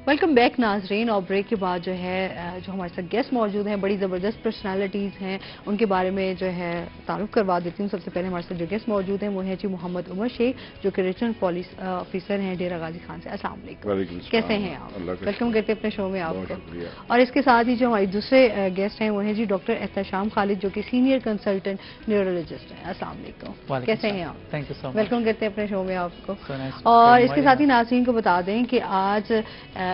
Welcome back ناظرین. اور break کے بعد جو ہے جو ہمارے ساتھ گیسٹ موجود ہیں, بڑی زبردست پرسنالٹیز ہیں, ان کے بارے میں جو ہے تعارف کروا دیتی ہوں. سب سے پہلے ہمارے ساتھ جو گیسٹ موجود ہیں وہ ہیں جی محمد عمر شیخ, جو کہ ریجنل پولیس آفیسر ہیں ڈیرہ غازی خان سے. السلام علیکم, کیسے ہیں آپ؟ ویلکم کرتے ہیں اپنے شو میں آپ کو. اور اس کے ساتھ ہی جو ہمارے دوسرے گیسٹ ہیں وہ ہیں جی ڈاکٹر احتشام خالد, جو کہ سینئر کنسلٹنٹ نیورولوجسٹ ہیں. السلام علیکم, کیسے ہیں آپ؟ Thank you so much. Welcome کرتے ہیں اپنے شو میں آپ کو. اور اس کے ساتھ ہی ناظرین کو بتا دیں کہ آج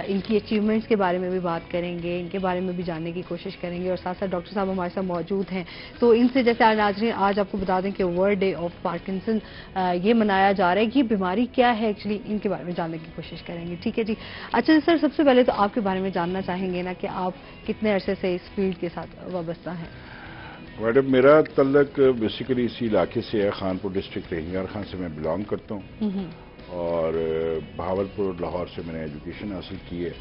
ان کی اچیومنٹس کے بارے میں بھی بات کریں گے, ان کے بارے میں بھی جاننے کی کوشش کریں گے, اور ساتھ ساتھ ڈاکٹر صاحب ہمارے ساتھ موجود ہیں. تو ان سے جیسے آج ناظرین آج آپ کو بتا دیں کہ ورلڈ ڈے آف پارکنسن یہ منایا جا رہا ہے. یہ بیماری کیا ہے ایکچولی, ان کے بارے میں جاننے کی کوشش کریں گے. ٹھیک ہے جی. اچھا سر, سب سے پہلے تو آپ کے بارے میں جاننا چاہیں گے نا کہ آپ کتنے عرصے سے اس فیلڈ کے ساتھ وابستہ ہیں؟ میڈم میرا تعلق بیسیکلی اسی علاقے سے ہے, خانپور ڈسٹرکٹ رہنگار خان سے میں بلانگ کرتا ہوں, اور بہاولپور لاہور سے میں نے ایجوکیشن حاصل کی ہے.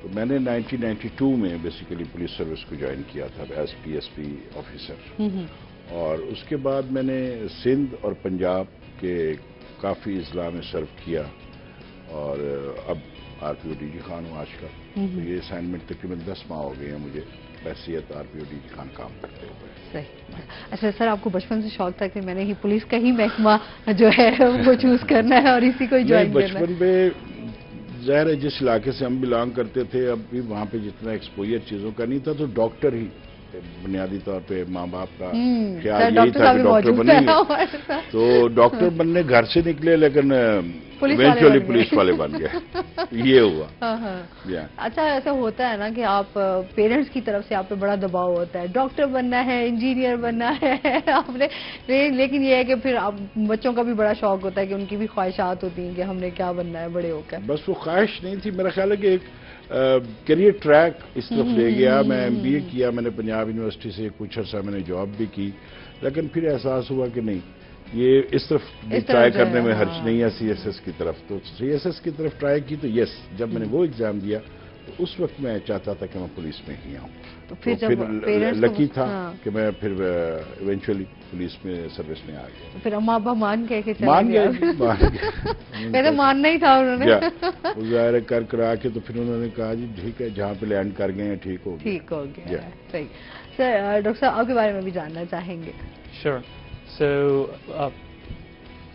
تو میں نے 1992 میں بیسیکلی پولیس سروس کو جوائن کیا تھا as P S P officer, اور اس کے بعد میں نے سندھ اور پنجاب کے کافی اضلاع میں سرو کیا, اور اب R P O D G Khan ہوں آج کل. تو یہ اسائنمنٹ تقریباً 10 ماہ ہو گئے ہیں مجھے بحیثیت R P O D G Khan کام کرتے ہوئے. صحیح. اچھا سر, آپ کو بچپن سے شوق تھا کہ میں نے ہی پولیس کا ہی محکمہ جو ہے وہ چوز کرنا ہے اور اسی کو جوائن کرنا ہے؟ بچپن میں ظاہر ہے جس علاقے سے ہم بلانگ کرتے تھے, اب بھی وہاں پہ جتنا ایکسپوجر چیزوں کا نہیں تھا, تو ڈاکٹر ہی بنیادی طور پہ ماں باپ کا خیال یہی تھا کہ ڈاکٹر بنیں گے. تو ڈاکٹر بننے گھر سے نکلے, لیکن ایونچولی پولیس والے بن گئے. یہ ہوا. اچھا ایسا ہوتا ہے نا کہ آپ پیرنٹس کی طرف سے آپ پہ بڑا دباؤ ہوتا ہے, ڈاکٹر بننا ہے, انجینئر بننا ہے آپ نے, لیکن یہ ہے کہ پھر بچوں کا بھی بڑا شوق ہوتا ہے کہ ان کی بھی خواہشات ہوتی ہیں کہ ہم نے کیا بننا ہے بڑے ہو کر. بس وہ خواہش نہیں تھی, میرا خیال ہے کہ ایک کیریئر ٹریک اس طرف لے گیا. میں ایم بی اے کیا میں نے پنجاب یونیورسٹی سے, کچھ عرصہ میں نے جاب بھی کی, لیکن پھر احساس ہوا کہ نہیں, یہ اس طرف ٹرائی کرنے میں حرج نہیں ہے سی ایس ایس کی طرف. تو سی ایس ایس کی طرف ٹرائی کی تو یس, جب میں نے وہ ایگزام دیا تو اس وقت میں چاہتا تھا کہ میں پولیس میں ہی آؤں. تو پھر لکی تھا کہ میں پھر ایونچولی پولیس میں سروس میں آ گیا. پھر اماں ابا مان گئے کہ مان گیا پہلے ماننا ہی تھا انہوں نے, ظاہر کر کرا کے, تو پھر انہوں نے کہا جی ٹھیک ہے, جہاں پہ لینڈ کر گئے ہیں ٹھیک ہو گیا. صحیح. سر ڈاکٹر صاحب آپ کے بارے میں بھی جاننا چاہیں گے. شیور. سو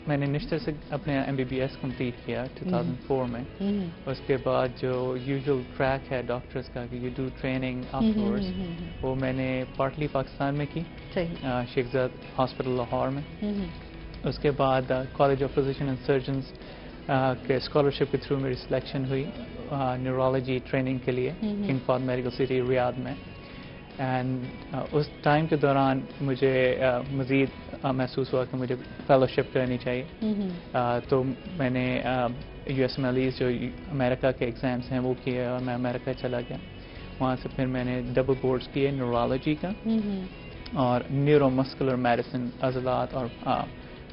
میں نے نشتر سے اپنے M B B S complete کیا 2004 میں. اس کے بعد جو یوزول ٹریک ہے ڈاکٹرز کا کہ you do training after words, وہ میں نے پارٹلی پاکستان میں کی, شیخ زاد ہاسپٹل لاہور میں. اس کے بعد college of physician and surgeons کے اسکالرشپ کے تھرو میری سلیکشن ہوئی نیورولوجی ٹریننگ کے لیے کنگ فہد میڈیکل سٹی ریاض میں. اینڈ اس ٹائم کے دوران مجھے مزید محسوس ہوا کہ مجھے فیلوشپ کرنی چاہیے. تو میں نے U S M L Es جو امریکہ کے ایگزامس ہیں وہ کیے, اور میں امریکہ چلا گیا. وہاں سے پھر میں نے ڈبل کورس کیے نیورولوجی کا, اور نیورو مسکولر میڈیسن, عضلات اور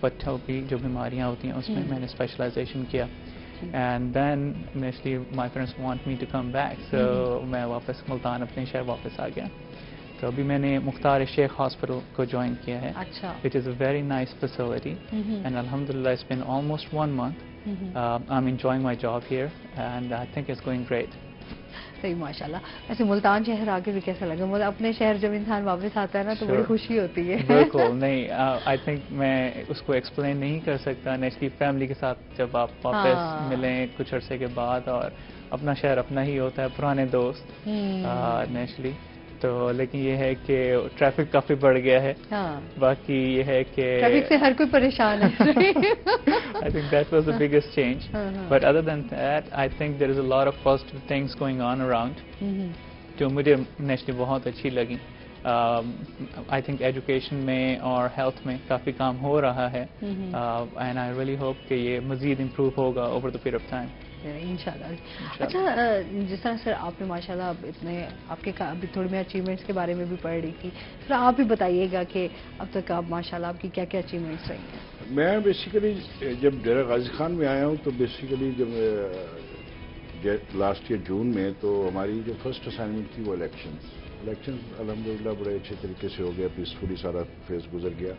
پٹھوں کی جو بیماریاں ہوتی ہیں اس میں میں نے اسپیشلائزیشن کیا. And then naturally my friends want me to come back, so میں واپس ملتان اپنے شہر واپس آ گیا. تو ابھی میں نے مختار شیخ ہاسپٹل کو جوائن کیا ہے. It is a very nice facility, and الحمد للہ it's been almost 1 month. I am enjoying my job here, and I think it's going great. صحیح, ماشاء اللہ. ویسے ملتان شہر آ کے بھی کیسا لگا؟ مطلب اپنے شہر جب انسان واپس آتا ہے نا تو بڑی خوشی ہوتی ہے. بالکل. نہیں, آئی تھنک میں اس کو ایکسپلین نہیں کر سکتا. نیچرلی فیملی کے ساتھ جب آپ واپس ملیں کچھ عرصے کے بعد, اور اپنا شہر اپنا ہی ہوتا ہے, پرانے دوست نیچرلی. تو لیکن یہ ہے کہ ٹریفک کافی بڑھ گیا ہے. باقی یہ ہے کہ ٹریفک سے ہر کوئی پریشان ہے. I think that was the biggest change. But other than that, I think there is a lot of positive things going on around. جو مجھے نیچرلی بہت اچھی لگی. I think ایجوکیشن میں اور ہیلتھ میں کافی کام ہو رہا ہے, and I really hope کہ یہ مزید امپروو ہوگا over the period of time. انشاءاللہ. اچھا جس طرح سر آپ نے ماشاءاللہ اب اتنے آپ کے ابھی تھوڑی میں اچیومنٹس کے بارے میں بھی پڑھ رہی تھی, پھر آپ بھی بتائیے گا کہ اب تک آپ ماشاءاللہ آپ کی کیا کیا اچیومنٹس رہی ہیں. میں بیسیکلی جب ڈیرہ غازی خان میں آیا ہوں تو بیسیکلی جب لاسٹ ایئر جون میں, تو ہماری جو فرسٹ اسائنمنٹ تھی وہ الیکشن الحمدللہ بڑے اچھے طریقے سے ہو گیا, پیسفلی سارا فیز گزر گیا.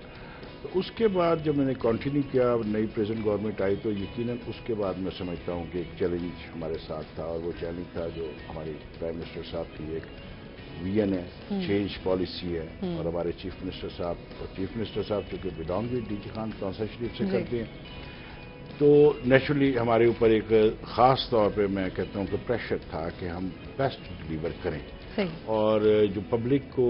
تو اس کے بعد جب میں نے کنٹینیو کیا، نئی پریزنٹ گورنمنٹ آئی تو یقیناً اس کے بعد میں سمجھتا ہوں کہ ایک چیلنج ہمارے ساتھ تھا، اور وہ چیلنج تھا جو ہماری پرائم منسٹر صاحب کی ایک ویژن ہے، چینج پالیسی ہے، اور ہمارے چیف منسٹر صاحب چونکہ بلانگ بھی ڈی جی خان کونسل شریف سے کرتے ہیں، تو نیچرلی ہمارے اوپر ایک خاص طور پہ میں کہتا ہوں کہ پریشر تھا کہ ہم بیسٹ ڈلیور کریں، اور جو پبلک کو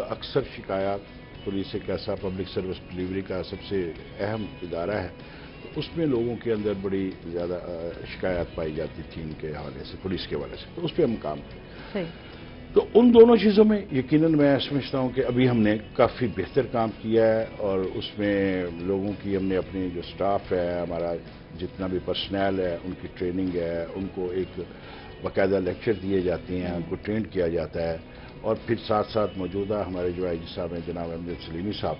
اکثر شکایات، پولیس ایک ایسا پبلک سروس ڈلیوری کا سب سے اہم ادارہ ہے، تو اس میں لوگوں کے اندر بڑی زیادہ شکایات پائی جاتی تھی ان کے حوالے سے، پولیس کے حوالے سے، تو اس پہ ہم کام کریں۔ تو ان دونوں چیزوں میں یقیناً میں سمجھتا ہوں کہ ابھی ہم نے کافی بہتر کام کیا ہے، اور اس میں لوگوں کی ہم نے اپنی جو سٹاف ہے، ہمارا جتنا بھی پرسنل ہے، ان کی ٹریننگ ہے، ان کو ایک باقاعدہ لیکچر دیے جاتے ہیں، ان کو ٹرین کیا جاتا ہے، اور پھر ساتھ ساتھ موجودہ ہمارے جو آئی جی صاحب ہیں جناب امجد سلیمی صاحب،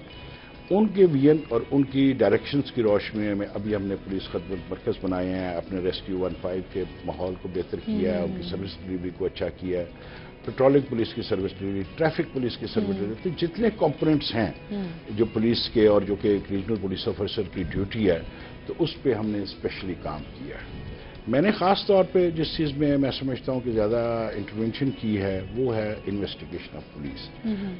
ان کے ویژن اور ان کی ڈائریکشنز کی روشنی میں ابھی ہم نے پولیس خدمت مرکز بنائے ہیں، اپنے ریسکیو 15 کے ماحول کو بہتر کیا ہے، ان کی سروس ڈلیوری کو اچھا کیا ہے، پیٹرولنگ پولیس کی سروس ڈلیوری، ٹریفک پولیس کی سروس ڈلیوری، تو جتنے کمپوننٹس ہیں جو پولیس کے، اور جو کہ ایک ریجنل پولیس آفیسر کی ڈیوٹی ہے، تو اس پہ ہم نے اسپیشلی کام کیا ہے۔ میں نے خاص طور پہ جس چیز میں میں سمجھتا ہوں کہ زیادہ انٹروینشن کی ہے وہ ہے انویسٹیگیشن آف پولیس،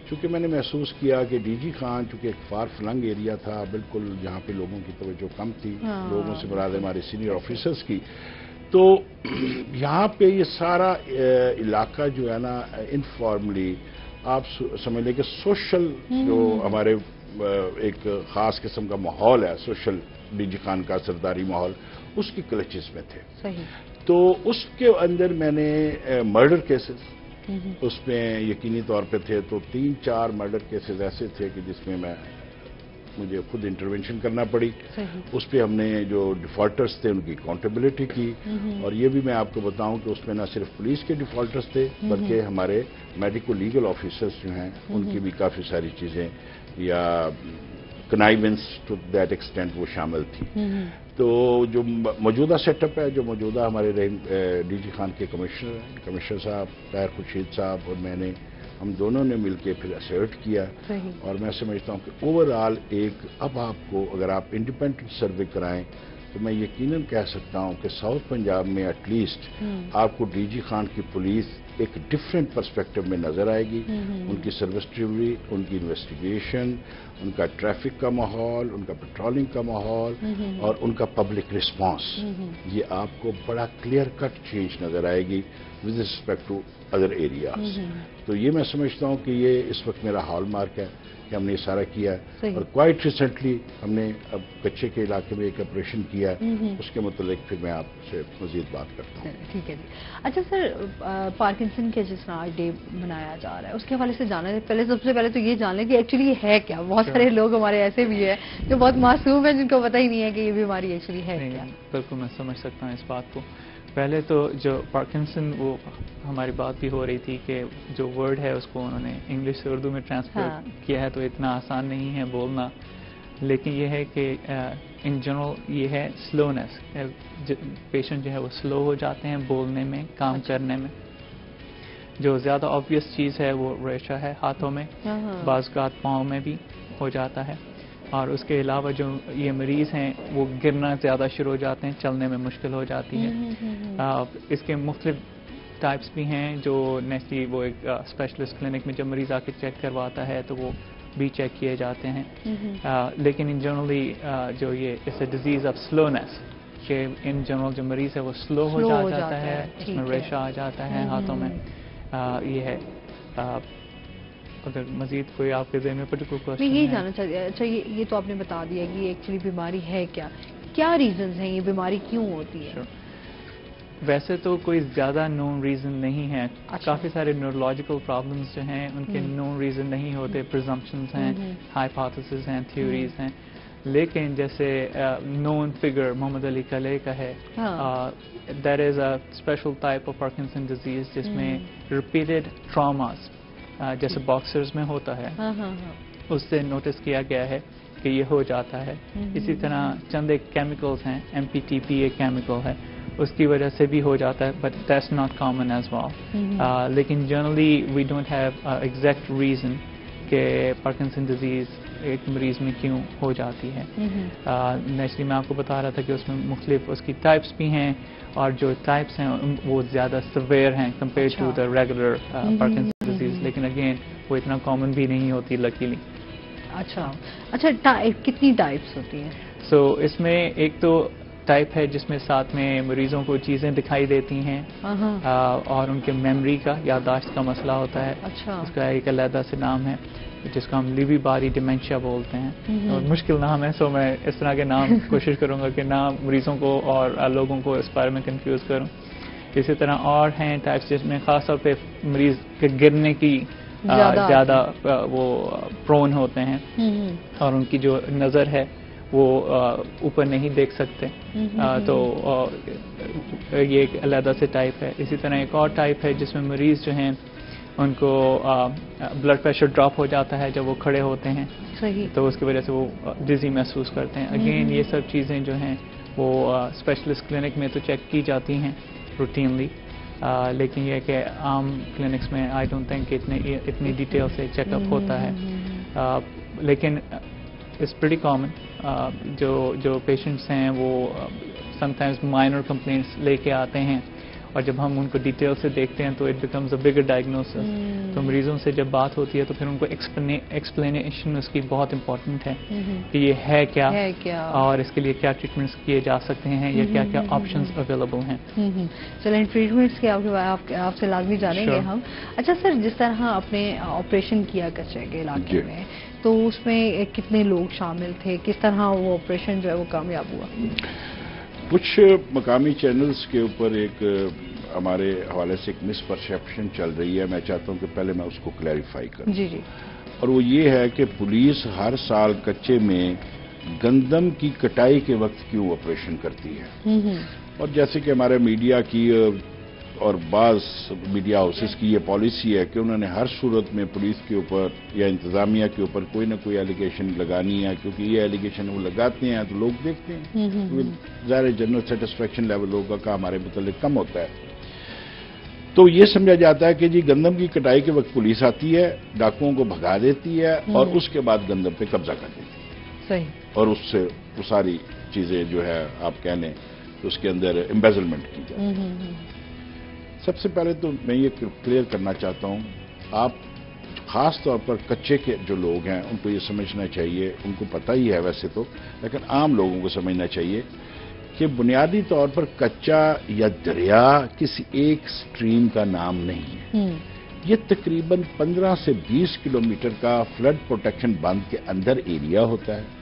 چونکہ میں نے محسوس کیا کہ ڈی جی خان چونکہ ایک فار فلنگ ایریا تھا، بالکل جہاں پہ لوگوں کی توجہ کم تھی، لوگوں سے مراد ہمارے سینئر آفیسرز کی، تو یہاں پہ یہ سارا علاقہ جو ہے نا انفارملی آپ سمجھ لیں کہ سوشل جو ہمارے ایک خاص قسم کا ماحول ہے، سوشل ڈی جی خان کا سرداری ماحول، اس کی کلچز میں تھے۔ تو اس کے اندر میں نے مرڈر کیسز اس میں یقینی طور پہ تھے، تو 3-4 مرڈر کیسز ایسے تھے کہ جس میں مجھے خود انٹروینشن کرنا پڑی۔ اس پہ ہم نے جو ڈیفالٹرز تھے ان کی اکاؤنٹیبلٹی کی، اور یہ بھی میں آپ کو بتاؤں کہ اس میں نہ صرف پولیس کے ڈیفالٹرز تھے بلکہ ہمارے میڈیکو لیگل آفیسرز جو ہیں ان کی بھی کافی ساری چیزیں یا کنائیونس ٹو دیٹ ایکسٹینٹ وہ شامل تھی۔ تو جو موجودہ سیٹ اپ ہے، جو موجودہ ہمارے ڈی جی خان کے کمشنر صاحب طاہر خورشید صاحب اور میں نے، ہم دونوں نے مل کے پھر اسرٹ کیا، اور میں سمجھتا ہوں کہ اوور آل ایک اب آپ کو اگر آپ انڈیپینڈنٹ سروے کرائیں تو میں یقیناً کہہ سکتا ہوں کہ ساؤتھ پنجاب میں ایٹ لیسٹ آپ کو ڈی جی خان کی پولیس ایک ڈفرینٹ پرسپیکٹو میں نظر آئے گی، ان کی سروس ڈلیوری، ان کی انویسٹیگیشن، ان کا ٹریفک کا ماحول، ان کا پیٹرولنگ کا ماحول، اور ان کا پبلک رسپانس، یہ آپ کو بڑا کلیئر کٹ چینج نظر آئے گی with respect to other areas. تو یہ میں سمجھتا ہوں کہ یہ اس وقت میرا ہال مارک ہے کہ ہم نے یہ سارا کیا ہے، اور کوائٹ ریسنٹلی ہم نے اب کچے کے علاقے میں ایک آپریشن کیا ہے، اس کے متعلق پھر میں آپ سے مزید بات کرتا ہوں۔ ٹھیک ہے جی۔ اچھا سر، پارکنسن کے جس طرح ڈے منایا جا رہا ہے اس کے حوالے سے جانا ہے، پہلے سب سے پہلے تو یہ جان لیں کہ ایکچولی یہ ہے کیا؟ بہت سارے لوگ ہمارے ایسے بھی ہیں جو بہت معصوم ہیں، جن کو پتہ ہی نہیں ہے کہ یہ بیماری ایکچولی ہے کیا۔ بالکل میں سمجھ سکتا ہوں اس بات کو۔ پہلے تو جو پارکنسن، وہ ہماری بات بھی ہو رہی تھی کہ جو ورڈ ہے اس کو انہوں نے انگلش سے اردو میں ٹرانسلیٹ کیا ہے، تو اتنا آسان نہیں ہے بولنا، لیکن یہ ہے کہ ان جنرل یہ ہے سلونیس، پیشنٹ جو ہے وہ سلو ہو جاتے ہیں بولنے میں، کام کرنے میں۔ جو زیادہ آبویس چیز ہے وہ ریشہ ہے ہاتھوں میں، بعض اوقات پاؤں میں بھی ہو جاتا ہے، اور اس کے علاوہ جو یہ مریض ہیں وہ گرنا زیادہ شروع ہو جاتے ہیں، چلنے میں مشکل ہو جاتی ہے۔ اس کے مختلف ٹائپس بھی ہیں جو نیچرلی وہ ایک اسپیشلسٹ کلینک میں جب مریض آ کے چیک کرواتا ہے تو وہ بھی چیک کیے جاتے ہیں، لیکن ان جنرلی جو یہ اس اے ڈیزیز آف سلونیس، کہ ان جنرل جو مریض ہے وہ سلو ہو جاتا ہے، اس میں ریشہ آ جاتا ہے ہاتھوں میں، یہ ہے۔ اگر مزید کوئی آپ کے ذہن میں پرٹیکولر کوشچن ہے؟ میں یہی جاننا چاہتی ہوں، اچھا یہ تو آپ نے بتا دیا کہ یہ ایکچولی بیماری ہے کیا، کیا ریزنز ہیں یہ بیماری کیوں ہوتی ہے؟ ویسے تو کوئی زیادہ نون ریزن نہیں ہے، کافی سارے نیورولوجیکل پرابلمس جو ہیں ان کے نون ریزن نہیں ہوتے، پرزمپشنز ہیں، ہائپوتھیسز ہیں، تھیوریز ہیں، لیکن جیسے نون فگر محمد علی کلے کا ہے، there is a special type of Parkinson disease جس میں ریپیٹڈ ٹراماز جیسے باکسرز میں ہوتا ہے، اس سے نوٹس کیا گیا ہے کہ یہ ہو جاتا ہے۔ اسی طرح چند ایک کیمیکلز ہیں، MPTP ایک کیمیکل ہے، اس کی وجہ سے بھی ہو جاتا ہے، but that's not common as well, لیکن generally we don't have exact reason کہ پارکنسن ڈیزیز ایک مریض میں کیوں ہو جاتی ہے. نیچرلی میں آپ کو بتا رہا تھا کہ اس میں مختلف اس کی ٹائپس بھی ہیں اور جو ٹائپس ہیں وہ زیادہ سویئر ہیں compare to the regular Parkinson's disease, لیکن اگین وہ اتنا کامن بھی نہیں ہوتی لکیلی. اچھا کتنی ٹائپس ہوتی ہیں؟ سو اس میں ایک تو ٹائپ ہے جس میں ساتھ میں مریضوں کو چیزیں دکھائی دیتی ہیں اور ان کے میموری کا یادداشت کا مسئلہ ہوتا ہے. اس کا ایک علیحدہ سے نام ہے جس کو ہم لیوی باری ڈیمینشیا بولتے ہیں, اور مشکل نام ہے. سو میں اس طرح کے نام کوشش کروں گا کہ نہ مریضوں کو اور لوگوں کو اس بارے میں کنفیوز کروں. اسی طرح اور ہیں ٹائپس جس میں خاص طور پہ مریض کے گرنے کی زیادہ وہ پرون ہوتے ہیں اور ان کی جو نظر ہے وہ اوپر نہیں دیکھ سکتے, تو یہ ایک علیحدہ سے ٹائپ ہے. اسی طرح ایک اور ٹائپ ہے جس میں مریض جو ہیں ان کو بلڈ پریشر ڈراپ ہو جاتا ہے جب وہ کھڑے ہوتے ہیں, تو اس کی وجہ سے وہ ڈیزی محسوس کرتے ہیں. اگین یہ سب چیزیں جو ہیں وہ اسپیشلسٹ کلینک میں تو چیک کی جاتی ہیں روٹینلی, لیکن یہ کہ عام کلینکس میں آئی ڈونٹ تھنک اتنی ڈیٹیل سے چیک اپ ہوتا ہے. لیکن اٹس پریٹی کامن. جو پیشنٹس ہیں وہ سم ٹائمز مائنر کمپلینٹس لے کے آتے ہیں اور جب ہم ان کو ڈیٹیل سے دیکھتے ہیں تو it becomes a bigger diagnosis. تو مریضوں سے جب بات ہوتی ہے تو پھر ان کو ایکسپلینیشن اس کی بہت امپورٹنٹ ہے کہ یہ ہے کیا اور اس کے لیے کیا ٹریٹمنٹس کیے جا سکتے ہیں یا کیا کیا آپشنز اویلیبل ہیں. چلیں ٹریٹمنٹس کے آپ سے لازمی جانیں گے ہم. اچھا سر, جس طرح آپ نے آپریشن کیا کچے کے علاقے میں تو اس میں کتنے لوگ شامل تھے, کس طرح وہ آپریشن جو ہے وہ کامیاب ہوا؟ کچھ مقامی چینلز کے اوپر ایک ہمارے حوالے سے ایک مس پرسیپشن چل رہی ہے, میں چاہتا ہوں کہ پہلے میں اس کو کلیریفائی کروں. جی. اور وہ یہ ہے کہ پولیس ہر سال کچے میں گندم کی کٹائی کے وقت کیوں آپریشن کرتی ہے, اور جیسے کہ ہمارے میڈیا کی اور بعض میڈیا ہاؤسز کی یہ پالیسی ہے کہ انہوں نے ہر صورت میں پولیس کے اوپر یا انتظامیہ کے اوپر کوئی نہ کوئی ایلیگیشن لگانی ہے, کیونکہ یہ ایلیگیشن وہ لگاتے ہیں تو لوگ دیکھتے ہیں, ظاہر جنرل سیٹسفیکشن لیول لوگوں کا ہمارے متعلق کم ہوتا ہے. تو یہ سمجھا جاتا ہے کہ جی گندم کی کٹائی کے وقت پولیس آتی ہے, ڈاکوؤں کو بھگا دیتی ہے اور اس کے بعد گندم پہ قبضہ کر دیتی ہے, اور اس سے وہ ساری چیزیں جو ہے آپ کہہ لیں تو اس کے اندر امبیزلمنٹ کی جاتی ہے. سب سے پہلے تو میں یہ کلیئر کرنا چاہتا ہوں, آپ خاص طور پر کچے کے جو لوگ ہیں ان کو یہ سمجھنا چاہیے, ان کو پتہ ہی ہے ویسے تو, لیکن عام لوگوں کو سمجھنا چاہیے کہ بنیادی طور پر کچا یا دریا کسی ایک سٹریم کا نام نہیں ہے. یہ تقریباً 15 سے 20 کلومیٹر کا فلڈ پروٹیکشن بند کے اندر ایریا ہوتا ہے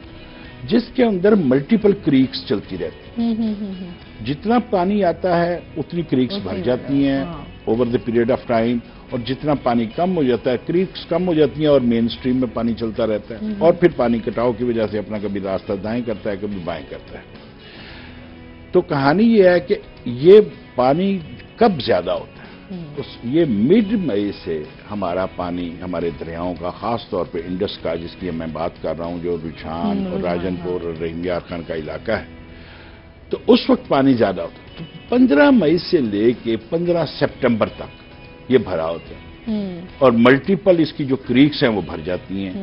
جس کے اندر ملٹیپل کریکس چلتی رہتی ہیں. جتنا پانی آتا ہے اتنی کریکس بھر جاتی ہیں over the period of time, اور جتنا پانی کم ہو جاتا ہے کریکس کم ہو جاتی ہیں اور مین سٹریم میں پانی چلتا رہتا ہے, اور پھر پانی کٹاؤ کی وجہ سے اپنا کبھی راستہ دائیں کرتا ہے کبھی بائیں کرتا ہے. تو کہانی یہ ہے کہ یہ پانی کب زیادہ ہوتا ہے, یہ مڈ مئی سے ہمارا پانی ہمارے دریاؤں کا, خاص طور پہ انڈس کا جس کی میں بات کر رہا ہوں, جو رجحان اور راجن پور اور رحیم خان کا علاقہ ہے, تو اس وقت پانی زیادہ ہوتا ہے. تو 15 مئی سے لے کے 15 سپٹمبر تک یہ بھرا ہوتا ہے, اور ملٹیپل اس کی جو کریکس ہیں وہ بھر جاتی ہیں.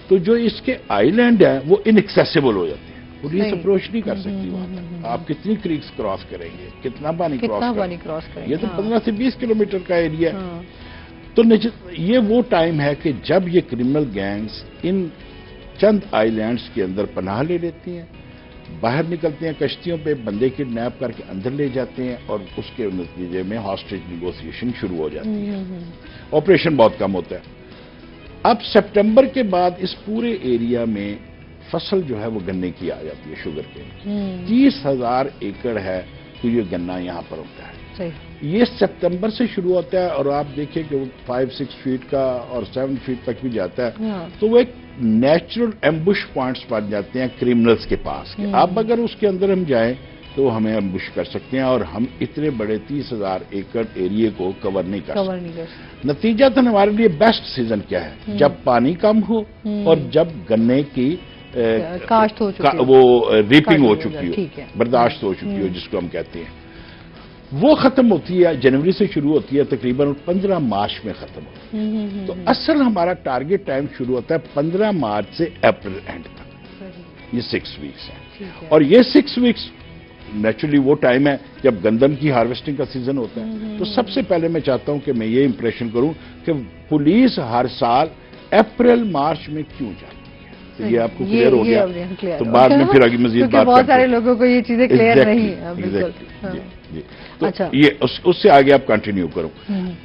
تو جو اس کے آئی لینڈ ہیں وہ انیکسیسیبل ہو جاتے ہیں, پولیس اپروچ نہیں کر سکتی وہاں تک. آپ کتنی کریکس کراس کریں گے, کتنا پانی کراس کریں گے, یہ تو 15 سے 20 کلومیٹر کا ایریا ہے. تو یہ وہ ٹائم ہے کہ جب یہ کرمنل گینگز ان چند آئی لینڈز کے اندر پناہ لے لیتی ہیں, باہر نکلتے ہیں کشتیوں پہ, بندے کڈنیپ کر کے اندر لے جاتے ہیں, اور اس کے نتیجے میں ہاسٹیج نیگوسیشن شروع ہو جاتی ہے. آپریشن بہت کم ہوتا ہے. اب سپٹمبر کے بعد اس پورے ایریا میں فصل جو ہے وہ گنے کی آ جاتی ہے, شوگر کین. 30,000 ایکڑ ہے تو یہ گنا یہاں پر ہوتا ہے. یہ سپتمبر سے شروع ہوتا ہے, اور آپ دیکھیں کہ وہ 5-6 فیٹ کا اور 7 فیٹ تک بھی جاتا ہے. تو وہ ایک نیچرل ایمبش پوائنٹس بن جاتے ہیں کریمنلز کے پاس. اب اگر اس کے اندر ہم جائیں تو ہمیں ایمبش کر سکتے ہیں, اور ہم اتنے بڑے 30,000 ایکڑ ایریے کو کور نہیں کر سکتے. نتیجہ تو ہمارے لیے بیسٹ سیزن کیا ہے, جب پانی کم ہو اور جب گنے کی کاشت ہو چکی وہ ریپنگ ہو چکی ہو, برداشت ہو چکی ہو, جس کو ہم کہتے ہیں. وہ ختم ہوتی ہے جنوری سے شروع ہوتی ہے تقریباً 15 مارچ میں ختم ہوتی ہے. تو اصل ہمارا ٹارگٹ ٹائم شروع ہوتا ہے 15 مارچ سے اپریل اینڈ تک. یہ 6 ویکس ہیں اور یہ 6 ویکس نیچرلی وہ ٹائم ہے جب گندم کی ہارویسٹنگ کا سیزن ہوتا ہے. تو سب سے پہلے میں چاہتا ہوں کہ میں یہ امپریشن کروں کہ پولیس ہر سال اپریل مارچ میں کیوں جاتی ہے. تو یہ آپ کو کلیئر ہو گیا. تو بعد میں پھر آگے مزید بات بہت سارے لوگوں کو یہ چیزیں کلیئر نہیں ہیں. جی. تو یہ اس سے آگے آپ کنٹینیو کروں.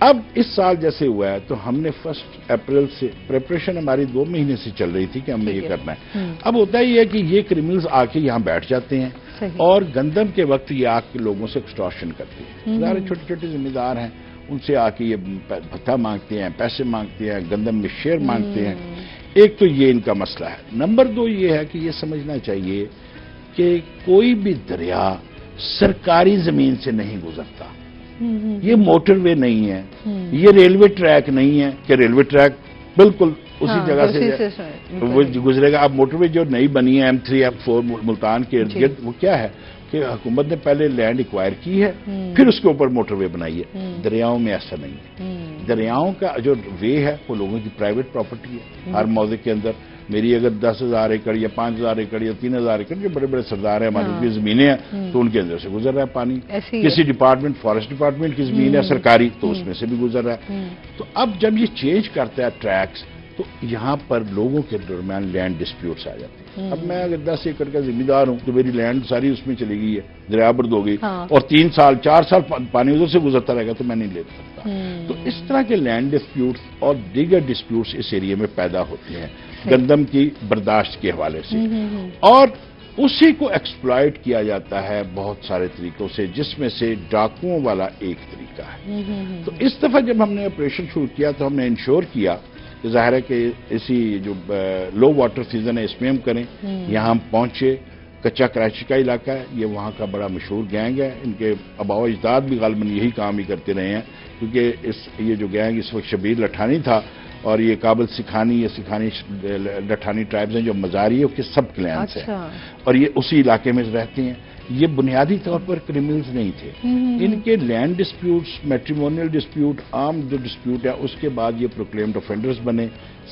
اب اس سال جیسے ہوا ہے تو ہم نے 1 اپریل سے پریپریشن ہماری 2 مہینے سے چل رہی تھی کہ ہم نے یہ کرنا ہے. اب ہوتا ہی ہے کہ یہ کرمنلز آ کے یہاں بیٹھ جاتے ہیں اور گندم کے وقت یہ آ کے لوگوں سے ایکسٹارشن کرتے ہیں. سارے چھوٹے چھوٹے ذمہ دار ہیں, ان سے آ کے یہ بھتہ مانگتے ہیں, پیسے مانگتے ہیں, گندم میں شیئر مانگتے ہیں. ایک تو یہ ان کا مسئلہ ہے. نمبر 2 یہ ہے کہ یہ سمجھنا چاہیے کہ کوئی بھی دریا سرکاری زمین سے نہیں گزرتا. یہ موٹر وے نہیں ہے, یہ ریلوے ٹریک نہیں ہے کہ ریلوے ٹریک بالکل اسی جگہ سے وہ گزرے گا. اب موٹر وے جو نئی بنی ہے M3 M4 ملتان کے ارد گرد, وہ کیا ہے کہ حکومت نے پہلے لینڈ ایکوائر کی ہے پھر اس کے اوپر موٹر وے بنائی ہے. دریاؤں میں ایسا نہیں ہے. دریاؤں کا جو وے ہے وہ لوگوں کی پرائیویٹ پراپرٹی ہے. ہر موضوع کے اندر میری اگر 10,000 ایکڑ یا 5,000 ایکڑ یا 3,000 ایکڑ جو بڑے بڑے سردار ہیں ہماری کی زمینیں ہیں تو ان کے اندر سے گزر رہا ہے پانی. کسی ڈپارٹمنٹ فارسٹ ڈپارٹمنٹ کی زمین ہے سرکاری تو اس میں سے بھی گزر رہا ہے. تو اب جب یہ چینج کرتا ہے ٹریکس تو یہاں پر لوگوں کے درمیان لینڈ ڈسپیوٹس آ جاتے ہیں. اب میں اگر 10 ایکڑ کا ذمہ دار ہوں تو میری لینڈ ساری اس میں چلی گئی ہے, دریا برد ہو گئی اور 3 سال 4 سال پانی ادھر سے گزرتا رہے گا تو میں نہیں لے سکتا. تو اس طرح کے لینڈ ڈسپیوٹس اور دیگر ڈسپیوٹس اس ایریا میں پیدا ہوتے ہیں گندم کی برداشت کے حوالے سے, اور اسی کو ایکسپلائٹ کیا جاتا ہے بہت سارے طریقوں سے, جس میں سے ڈاکوؤں والا ایک طریقہ ہے. تو اس دفعہ جب ہم نے آپریشن شروع کیا تو ہم نے انشور کیا کہ ظاہر ہے کہ اسی جو لو واٹر سیزن ہے اس میں ہم کریں. یہاں ہم پہنچے, کچا کراچی کا علاقہ ہے, یہ وہاں کا بڑا مشہور گینگ ہے. ان کے آباء و اجداد بھی غالباً یہی کام ہی کرتے رہے ہیں کیونکہ یہ جو گینگ اس وقت شبیر لٹھانی تھا اور یہ کابل سکھانی یا سکھانی لٹھانی ٹرائبز ہیں جو مزاری کے سب کلینس ہیں اور یہ اسی علاقے میں رہتے ہیں. یہ بنیادی طور پر کرمنلز نہیں تھے. ان کے لینڈ ڈسپیوٹس, میٹریمونیل ڈسپیوٹ, عام جو ڈسپیوٹ ہے اس کے بعد یہ پروکلیمڈ آفینڈرز بنے.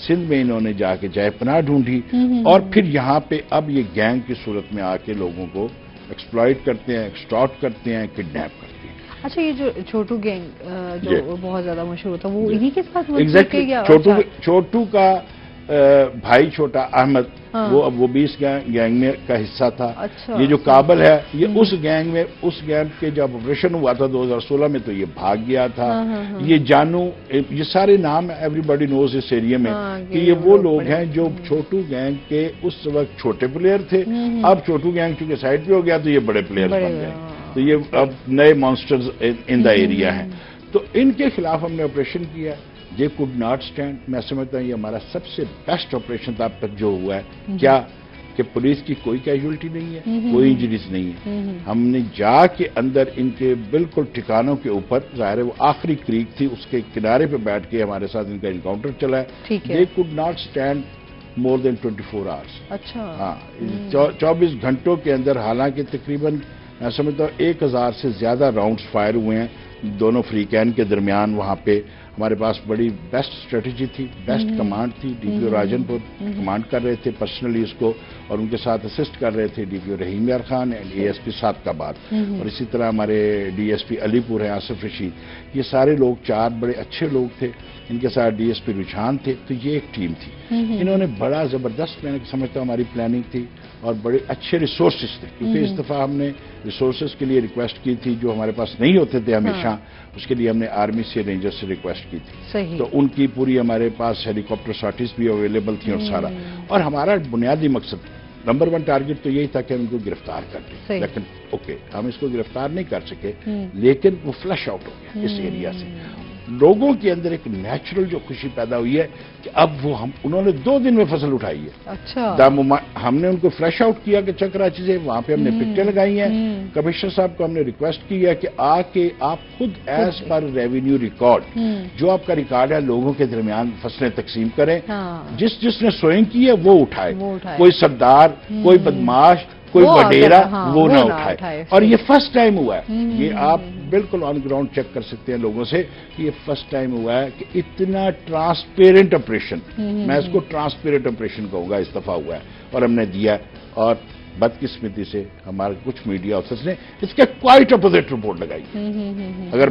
سندھ میں انہوں نے جا کے جائے پناہ ڈھونڈی اور پھر یہاں پہ اب یہ گینگ کی صورت میں آ کے لوگوں کو ایکسپلائٹ کرتے ہیں, ایکسٹارٹ کرتے ہیں, کڈنیپ کرتے ہیں. اچھا, یہ جو چھوٹو گینگ جو بہت زیادہ مشہور تھا وہ انہی کے ساتھ چھوٹو کا بھائی چھوٹا احمد وہ بھی اس گینگ میں کا حصہ تھا. یہ جو کابل ہے یہ اس گینگ میں, اس گینگ کے جب آپریشن ہوا تھا 2016 میں تو یہ بھاگ گیا تھا. یہ جانو, یہ سارے نام ایوری باڈی نوز اس ایریا میں کہ یہ وہ لوگ ہیں جو چھوٹو گینگ کے اس وقت چھوٹے پلیئر تھے. اب چھوٹو گینگ چونکہ سائڈ پہ ہو گیا تو یہ بڑے پلیئر بن گئے. تو یہ اب نئے مانسٹرز ان دا ایریا ہیں. تو ان کے خلاف ہم نے آپریشن کیا. یہ کوڈ ناٹ اسٹینڈ. میں سمجھتا ہوں یہ ہمارا سب سے بیسٹ آپریشن تھا اب تک جو ہوا ہے. کیا کہ پولیس کی کوئی کیجولٹی نہیں ہے, کوئی انجریز نہیں ہے. ہم نے جا کے اندر ان کے بالکل ٹھکانوں کے اوپر, ظاہر ہے وہ آخری کریک تھی اس کے کنارے پہ بیٹھ کے ہمارے ساتھ ان کا انکاؤنٹر چلا ہے. They could not stand more than 24 hours. اچھا, ہاں 24 گھنٹوں کے اندر, حالانکہ تقریباً میں سمجھتا ہوں 1000 سے زیادہ راؤنڈز فائر ہوئے ہیں دونوں فریقین کے درمیان. وہاں پہ ہمارے پاس بڑی بیسٹ اسٹریٹجی تھی, بیسٹ کمانڈ تھی. ڈی پی او راجن پور کمانڈ کر رہے تھے پرسنلی اس کو, اور ان کے ساتھ اسسٹ کر رہے تھے D P O Rahim Yar Khan and A S P Sadabad, اور اسی طرح ہمارے ڈی ایس پی علی پور ہیں آصف رشید. یہ سارے لوگ 4 بڑے اچھے لوگ تھے. ان کے ساتھ ڈی ایس پی رجحان تھے. تو یہ ایک ٹیم تھی. انہوں نے بڑا زبردست, میں سمجھتا ہوں ہماری پلاننگ تھی اور بڑے اچھے ریسورسز تھے, کیونکہ اس دفعہ ہم نے ریسورسز کے لیے ریکویسٹ کی تھی جو ہمارے پاس نہیں ہوتے تھے ہمیشہ. اس کے لیے ہم نے آرمی سے, رینجر سے ریکویسٹ کی تھی. تو ان کی پوری ہمارے پاس ہیلی کاپٹر سارٹیز بھی اویلیبل تھیں اور سارا. اور ہمارا بنیادی مقصد نمبر 1 ٹارگٹ تو یہی تھا کہ ہم ان کو گرفتار کر لیں. لیکن اوکے, ہم اس کو گرفتار نہیں کر سکے, لیکن وہ فلش آؤٹ ہو گیا اس ایریا سے. لوگوں کے اندر ایک نیچرل جو خوشی پیدا ہوئی ہے کہ اب وہ انہوں نے 2 دن میں فصل اٹھائی ہے. اچھا, ہم نے ان کو فریش آؤٹ کیا کہ کراچی سے, وہاں پہ ہم نے پکٹیں لگائی ہیں. کمشنر صاحب کو ہم نے ریکویسٹ کی ہے کہ آ کے آپ خود ایز پر ریونیو ریکارڈ, جو آپ کا ریکارڈ ہے, لوگوں کے درمیان فصلیں تقسیم کریں. جس نے سوئنگ کی ہے وہ اٹھائے. کوئی سردار, کوئی بدماش, کوئی وڈیرا وہ نہ اٹھائے. اور یہ فرسٹ ٹائم ہوا ہے. یہ آپ بالکل آن گراؤنڈ چیک کر سکتے ہیں لوگوں سے کہ یہ فرسٹ ٹائم ہوا ہے کہ اتنا ٹرانسپیرنٹ آپریشن، میں اس کو ٹرانسپیرنٹ آپریشن کہوں گا، اس دفعہ ہوا ہے اور ہم نے دیا ہے. اور بدقسمتی سے ہمارے کچھ میڈیا آفیسرز نے اس کے کوائٹ اپوزٹ رپورٹ لگائی. اگر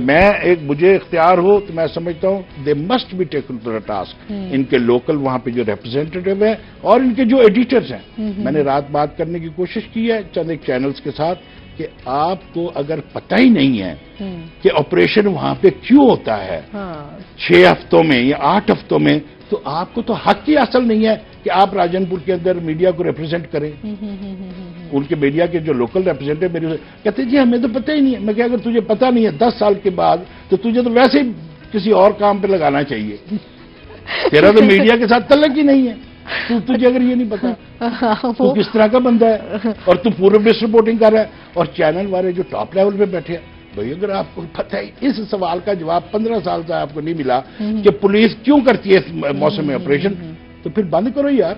مجھے اختیار ہو تو میں سمجھتا ہوں they must be taken to the task. ان کے لوکل وہاں پہ جو ریپرزینٹیٹو ہیں اور ان کے جو ایڈیٹرز ہیں، میں نے رات بات کرنے کی کوشش کی ہے چند ایک چینلز کے ساتھ کہ آپ کو اگر پتہ ہی نہیں ہے کہ آپریشن وہاں پہ کیوں ہوتا ہے 6 ہفتوں میں یا 8 ہفتوں میں، تو آپ کو تو حق ہی حاصل نہیں ہے کہ آپ راجن پور کے اندر میڈیا کو ریپرزینٹ کریں. ان کے میڈیا کے جو لوکل ریپرزینٹیو میرے کہتے ہیں جی ہمیں تو پتہ ہی نہیں ہے. میں کہ اگر تجھے پتہ نہیں ہے 10 سال کے بعد تو تجھے تو ویسے ہی کسی اور کام پہ لگانا چاہیے. تیرا تو میڈیا کے ساتھ تعلق ہی نہیں ہے. تجھے اگر یہ نہیں پتا تو کس طرح کا بندہ ہے اور تو پورا ڈس رپورٹنگ کر رہا ہے. اور چینل والے جو ٹاپ لیول پہ بیٹھے ہیں، بھائی اگر آپ کو پتہ ہے اس سوال کا جواب 15 سال سے آپ کو نہیں ملا کہ پولیس کیوں کرتی ہے اس موسم میں آپریشن، تو پھر بند کرو یار.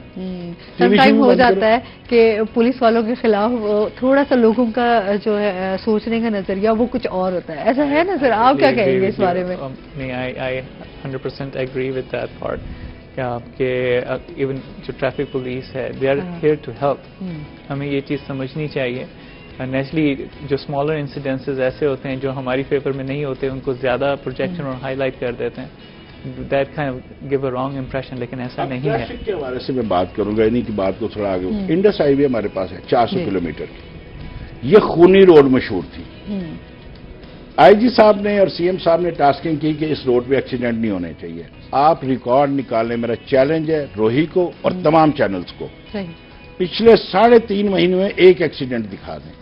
سم ٹائم ہو جاتا ہے کہ پولیس والوں کے خلاف تھوڑا سا لوگوں کا جو ہے سوچنے کا نظریہ وہ کچھ اور ہوتا ہے. ایسا ہے نا سر؟ آپ کیا کہیں گے اس بارے میں؟ نہیں، I 100% agree with that part. کہ ایون جو ٹریفک پولیس ہے they are here to help. ہمیں یہ چیز سمجھنی چاہیے. نیچرلی جو اسمالر انسیڈنسز ایسے ہوتے ہیں جو ہماری فیور میں نہیں ہوتے ان کو زیادہ پروجیکشن اور ہائی لائٹ کر دیتے ہیں. That kind of give a wrong impression. لیکن ایسا نہیں ہے. ٹریفک کے حوالے سے میں بات کروں گا، انہیں کی بات کو تھوڑا آگے. انڈس ہائی وے ہمارے پاس ہے 400 کلومیٹر کی. یہ خونی روڈ مشہور تھی. آئی جی صاحب نے اور سی ایم صاحب نے ٹاسکنگ کی کہ اس روڈ پہ ایکسیڈنٹ نہیں ہونے چاہیے. آپ ریکارڈ نکالیں. میرا چیلنج ہے روہی کو اور تمام چینلز کو، پچھلے 3.5 مہینے میں ایک ایکسیڈنٹ دکھا دیں.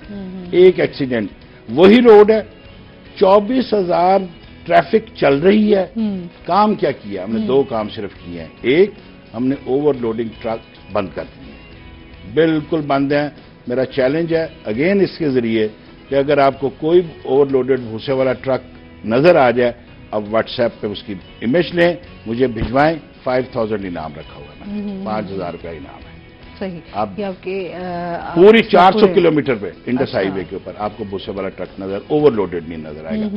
ایک ایکسیڈنٹ. وہی روڈ ہے، 24,000 ٹریفک چل رہی ہے. کام کیا کیا ہم نے؟ 2 کام صرف کیے ہیں. ایک، ہم نے اوور لوڈنگ ٹرک بند کر دیے، بالکل بند ہیں. میرا چیلنج ہے اگین اس کے ذریعے کہ اگر آپ کو کوئی اوور لوڈڈ بھوسے والا ٹرک نظر آ جائے، اب واٹس ایپ پہ اس کی امیج لیں، مجھے بھجوائیں. 5,000 انعام رکھا ہوا ہے، 5,000 روپیہ انعام ہے. صحیح. آپ پوری 400 کلومیٹر پہ انڈس ہائی وے کے اوپر آپ کو بھوسے والا ٹرک اوور لوڈڈ نہیں نظر آئے گا.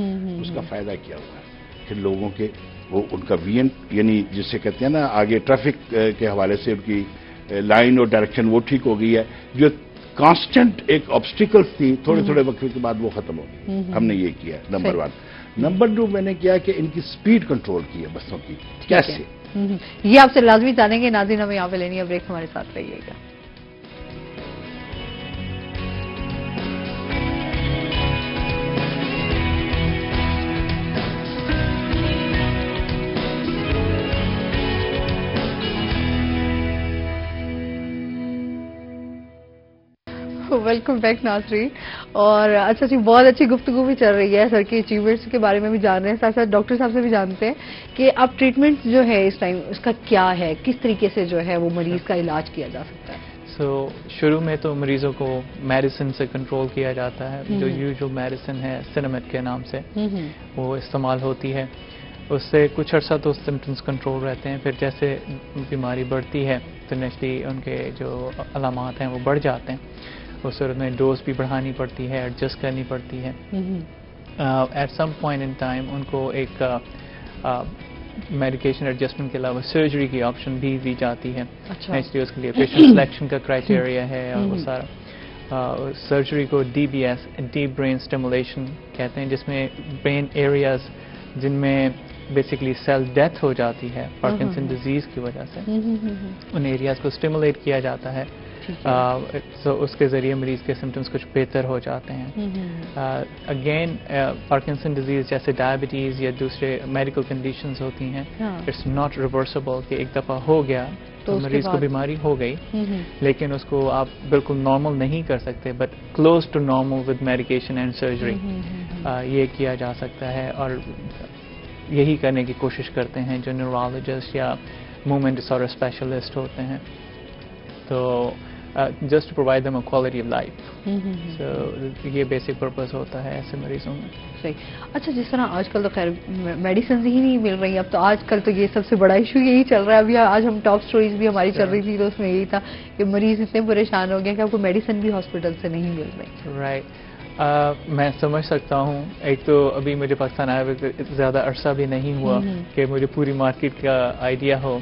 اس کا فائدہ کیا ہوا ہے کہ لوگوں کے وہ ان کا وین، یعنی جس سے کہتے ہیں نا آگے ٹریفک کے حوالے سے ان کی لائن اور ڈائریکشن وہ ٹھیک ہو گئی ہے. جو کانسٹنٹ ایک آبسٹیکلس تھی تھوڑے تھوڑے وقت کے بعد وہ ختم ہو گئی. ہم نے یہ کیا نمبر 1. نمبر 2 میں نے کیا کہ ان کی سپیڈ کنٹرول کی ہے بسوں کی. کیسے؟ یہ آپ سے لازمی جانیں گے. ناظرین ہمیں یہاں پہ لینی ہے بریک، ہمارے ساتھ رہیے گا. ویلکم بیک ناظرین. اور اچھا جی، بہت اچھی گفتگو بھی چل رہی ہے. سر کی اچیومنٹس کے بارے میں بھی جان رہے ہیں، ساتھ ساتھ ڈاکٹر صاحب سے بھی جانتے ہیں کہ اب ٹریٹمنٹ جو ہے اس ٹائم اس کا کیا ہے، کس طریقے سے جو ہے وہ مریض کا علاج کیا جا سکتا ہے. شروع میں تو مریضوں کو میڈیسن سے کنٹرول کیا جاتا ہے. جو یوزول میڈیسن ہے سینیمیٹ کے نام سے وہ استعمال ہوتی ہے. اس سے کچھ عرصہ تو سمٹمس کنٹرول رہتے ہیں. پھر جیسے بیماری بڑھتی ہے تو نیچرلی ان کے جو علامات ہیں وہ بڑھ جاتے ہیں. اس صورت میں ڈوز بھی بڑھانی پڑتی ہے، ایڈجسٹ کرنی پڑتی ہے. At some point in time ان کو ایک میڈیکیشن ایڈجسٹمنٹ کے علاوہ سرجری کی آپشن بھی دی جاتی ہے. نیچرلی اس کے لیے پیشنٹ سلیکشن کا کرائٹیریا ہے اور وہ سارا. سرجری کو DBS ڈیپ برین اسٹیمولیشن کہتے ہیں، جس میں برین ایریاز جن میں بیسکلی سیل ڈیتھ ہو جاتی ہے پارکنسن ڈیزیز کی وجہ سے، ان ایریاز کو اسٹیمولیٹ کیا جاتا ہے. اس کے ذریعے مریض کے سمٹمس کچھ بہتر ہو جاتے ہیں. اگین پارکنسن ڈیزیز جیسے ڈائبٹیز یا دوسرے میڈیکل کنڈیشنز ہوتی ہیں، اٹس ناٹ ریورسبل کہ ایک دفعہ ہو گیا تو مریض کو بیماری ہو گئی، لیکن اس کو آپ بالکل نارمل نہیں کر سکتے، but close to normal with medication and surgery یہ کیا جا سکتا ہے. اور یہی کرنے کی کوشش کرتے ہیں جو نیورولوجسٹ یا موومنٹ ڈس آرڈر اسپیشلسٹ ہوتے ہیں. تو just to provide them a quality of life. So یہ بیسک پرپز ہوتا ہے ایسے مریضوں میں. صحیح. اچھا جس طرح آج کل تو خیر میڈیسنز ہی نہیں مل رہی اب تو آج کل تو یہ سب سے بڑا ایشو یہی چل رہا ہے. ابھی آج ہم ٹاپ سٹوریز بھی ہماری چل رہی تھی تو اس میں یہی تھا کہ مریض اتنے پریشان ہو گئے کہ آپ کو میڈیسن بھی ہاسپٹل سے نہیں مل رہی. رائٹ. میں سمجھ سکتا ہوں. ایک تو ابھی مجھے پاکستان آئے ہوئے زیادہ عرصہ بھی نہیں ہوا کہ مجھے پوری مارکیٹ کا آئیڈیا ہو,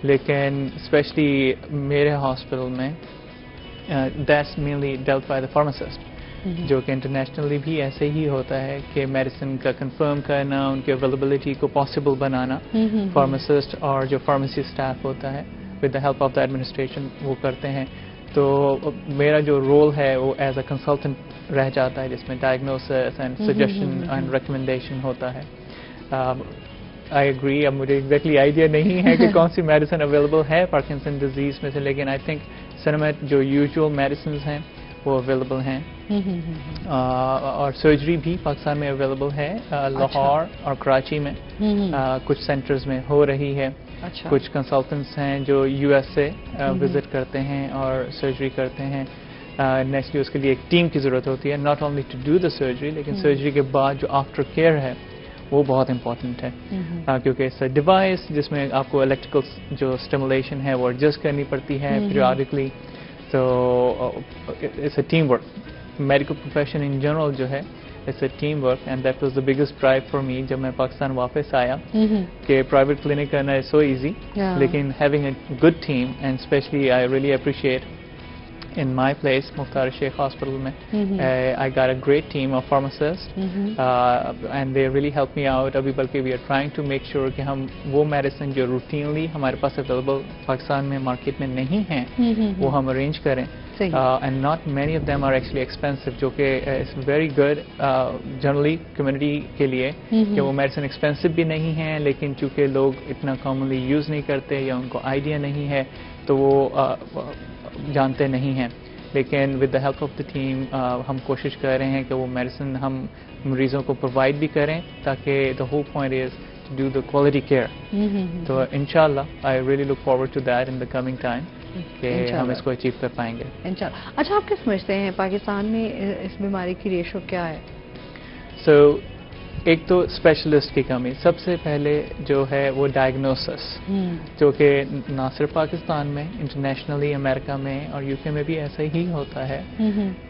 لیکن اسپیشلی میرے ہاسپٹل میں that's mainly dealt by the pharmacist, جو کہ انٹرنیشنلی بھی ایسے ہی ہوتا ہے کہ میڈیسن کا کنفرم کرنا, ان کی اویلیبلٹی کو پاسبل بنانا فارماسسٹ اور جو فارمیسی اسٹاف ہوتا ہے with the help of the administration وہ کرتے ہیں. تو میرا جو رول ہے وہ ایز اے کنسلٹنٹ رہ جاتا ہے, جس میں diagnosis and suggestion and recommendation ہوتا ہے. I agree. اب مجھے ایگزیکٹلی آئیڈیا نہیں ہے کہ کون سی میڈیسن اویلیبل ہے پارکنسن ڈیزیز میں سے, لیکن آئی تھنک سنمیٹ جو یوزول میڈیسنز ہیں وہ اویلیبل ہیں, اور سرجری بھی پاکستان میں اویلیبل ہے. لاہور اور کراچی میں کچھ سینٹرز میں ہو رہی ہے. کچھ کنسلٹنٹس ہیں جو یو ایس سے وزٹ کرتے ہیں اور سرجری کرتے ہیں. نیکسٹلی اس کے لیے ایک ٹیم کی ضرورت ہوتی ہے, not only to do the surgery, لیکن سرجری کے بعد جو آفٹر کیئر ہے وہ بہت امپورٹنٹ ہے, کیونکہ اس ڈیوائس جس میں آپ کو الیکٹریکل جو اسٹیمولیشن ہے وہ ایڈجسٹ کرنی پڑتی ہے پیریوڈکلی. تو it's a team work. Medical profession in general جو ہے it's a team work, and that was the biggest drive for me جب میں پاکستان واپس آیا, کہ پرائیویٹ کلینک کرنا از سو ایزی, لیکن having a good team, and especially I really appreciate in my place, Mukhtar Sheikh Hospital mein, I got a great team of pharmacists, and they really helped me out. Abhi balki we are trying to make sure کہ ہم وہ medicine جو routinely ہمارے پاس available Pakistan میں market میں نہیں ہیں وہ ہم ارینج کریں. And not many of them are actually expensive, جو کہ is very good generally community کے لیے, کہ وہ میڈیسن ایکسپینسو بھی نہیں ہیں, لیکن چونکہ لوگ اتنا کامنلی یوز نہیں کرتے یا ان کو آئیڈیا نہیں ہے تو وہ جانتے نہیں ہیں. لیکن with the help of the team ہم کوشش کر رہے ہیں کہ وہ میڈیسن ہم مریضوں کو پرووائڈ بھی کریں, تاکہ the whole point is to do the quality care. تو انشاءاللہ I really look forward to that in the coming time کہ ہم اس کو اچیو کر پائیں گے انشاءاللہ. اچھا آپ کیا سمجھتے ہیں پاکستان میں اس بیماری کی ریشو کیا ہے؟ سو ایک تو اسپیشلسٹ کی کمی. سب سے پہلے جو ہے وہ ڈائگنوسس, جو کہ نہ صرف پاکستان میں, انٹرنیشنلی امریکہ میں اور یو کے میں بھی ایسا ہی ہوتا ہے,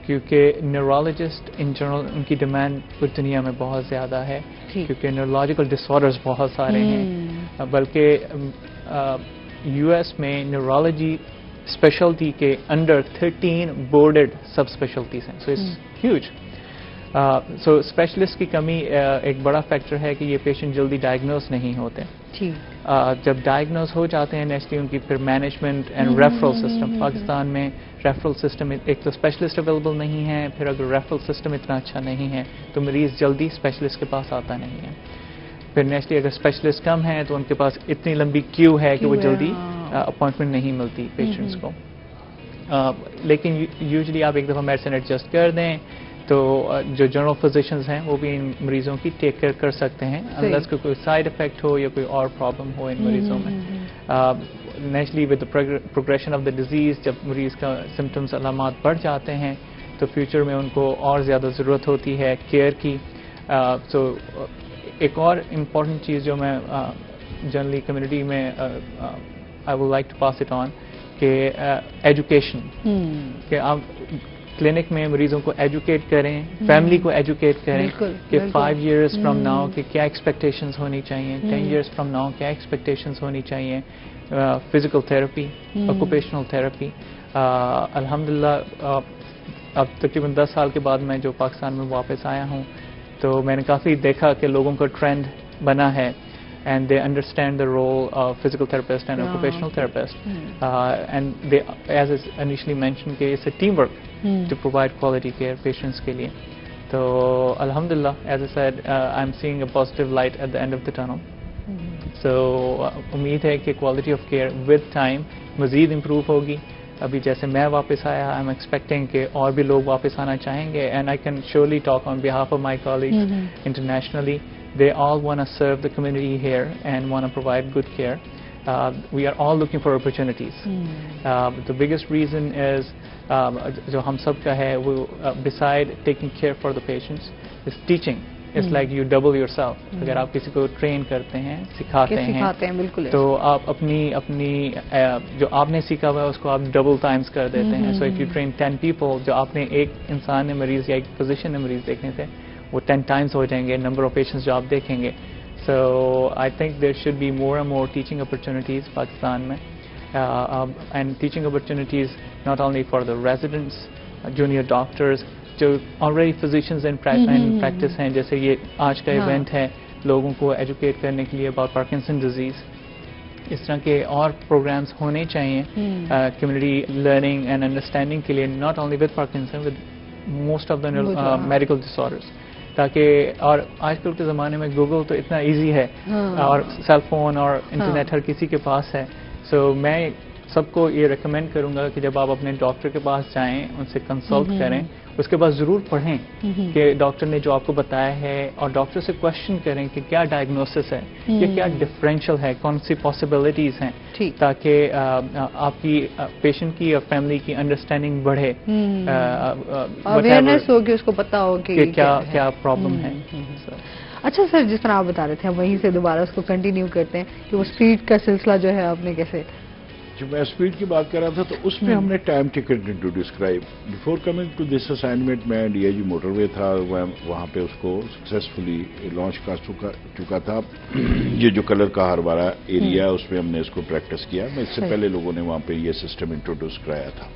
کیونکہ نیورولوجسٹ ان جنرل ان کی ڈیمانڈ پوری دنیا میں بہت زیادہ ہے, کیونکہ نیورولوجیکل ڈس آرڈرز بہت سارے ہیں. بلکہ یو ایس میں نیورولوجی اسپیشلٹی کے انڈر 13 بورڈڈ سب اسپیشلٹیز ہیں. So it's huge. So specialist کی کمی ایک بڑا فیکٹر ہے کہ یہ پیشنٹ جلدی ڈائگنوز نہیں ہوتے. جب ڈائگنوز ہو جاتے ہیں نیکسٹلی ان کی پھر management and referral system. Pakistan میں ریفرل سسٹم ایک تو اسپیشلسٹ اویلیبل نہیں ہے, پھر اگر ریفرل سسٹم اتنا اچھا نہیں ہے تو مریض جلدی اسپیشلسٹ کے پاس آتا نہیں ہے. پھر نیکسٹلی اگر اسپیشلسٹ کم ہیں تو ان کے پاس اتنی لمبی کیو ہے کہ وہ جلدی اپوائنٹمنٹ نہیں ملتی پیشنٹس کو. لیکن یوزلی آپ ایک دفعہ میڈیسن ایڈجسٹ کر دیں تو جو جنرل فزیشنز ہیں وہ بھی ان مریضوں کی ٹیک کیئر کر سکتے ہیں, انلیس کوئی سائڈ افیکٹ ہو یا کوئی اور پرابلم ہو ان مریضوں میں. Naturally with progression of the disease, جب مریض کا سمٹمس علامات بڑھ جاتے ہیں تو فیوچر میں ان کو اور زیادہ ضرورت ہوتی ہے کیئر کی. سو ایک اور امپورٹنٹ چیز جو میں جنرلی کمیونٹی میں I would like to pass it on, کہ ایجوکیشن, کہ آپ کلینک میں مریضوں کو ایجوکیٹ کریں, فیملی کو ایجوکیٹ کریں کہ 5 years فرام ناؤ کہ کیا ایکسپیکٹیشنز ہونی چاہیے, 10 years فرام ناؤ کیا ایکسپیکٹیشنز ہونی چاہیے. Physical therapy, occupational therapy. الحمدللہ اب تقریباً 10 سال کے بعد میں جو پاکستان میں واپس آیا ہوں تو میں نے کافی دیکھا کہ لوگوں کا ٹرینڈ بنا ہے, and they understand the role of physical therapist and occupational therapist. And they, as is initially mentioned, it's a teamwork to provide quality care patients ke liye. So alhamdulillah, as I said, I'm seeing a positive light at the end of the tunnel. So umeed hai ki quality of care with time mazid improve hogi. ابھی جیسے میں واپس آیا, I am expecting کہ اور بھی لوگ واپس آنا چاہیں گے, and I can surely talk on behalf of my colleagues internationally. They all want to serve the community here and want to provide good care. we are all looking for opportunities. The biggest reason is جو ہم سب کا ہے وہ beside taking care for the patients is teaching. It's like you double yourself. اگر آپ کسی کو train کرتے ہیں سکھاتے ہیں تو آپ اپنی جو آپ نے سیکھا ہوا ہے اس کو آپ ڈبل ٹائمز کر دیتے ہیں. So if you train 10 people جو آپ نے ایک انسان نے مریض یا ایک پوزیشن میں مریض دیکھنے تھے وہ 10 times ہو جائیں گے نمبر آف پیشنٹس جو آپ دیکھیں گے. So I think there should be more and more teaching opportunities Pakistan میں, and teaching opportunities not only for the residents, junior doctors, جو already physicians in practice ہیں, جیسے یہ آج کا ایونٹ ہے لوگوں کو ایجوکیٹ کرنے کے لیے about Parkinson disease. اس طرح کے اور پروگرامز ہونے چاہیے کمیونٹی لرننگ اینڈ انڈرسٹینڈنگ کے لیے, not only with Parkinson, with most of the medical disorders. تاکہ اور آج کل کے زمانے میں گوگل تو اتنا ایزی ہے اور سیل فون اور انٹرنیٹ ہر کسی کے پاس ہے. سو میں سب کو یہ ریکمینڈ کروں گا کہ جب آپ اپنے ڈاکٹر کے پاس جائیں ان سے کنسلٹ کریں, اس کے بعد ضرور پڑھیں کہ ڈاکٹر نے جو آپ کو بتایا ہے, اور ڈاکٹر سے کوشچن کریں کہ کیا ڈائگنوسس ہے یا کیا ڈفرینشیل ہے, کون سی پاسبلٹیز ہیں, تاکہ آپ کی پیشنٹ کی اور فیملی کی انڈرسٹینڈنگ بڑھے, اویئرنیس ہوگی, اس کو پتا ہو کہ کیا پرابلم ہے. اچھا سر, جس طرح آپ بتا رہے تھے وہیں سے دوبارہ اس کو کنٹینیو کرتے ہیں کہ وہ اسپیڈ کا سلسلہ جو ہے آپ نے کیسے, جب میں اسپیڈ کی بات کر رہا تھا تو اس میں ہم نے ٹائم ٹکٹ انٹروڈیوس کرائی. Before coming to this assignment میں D I G motorway تھا, وہاں پہ اس کو سکسیسفلی لانچ کر چکا تھا. یہ جو کلر کا ہر بارہ ایریا اس میں ہم نے اس کو پریکٹس کیا. میں اس سے پہلے لوگوں نے وہاں پہ یہ سسٹم انٹروڈیوس کرایا تھا.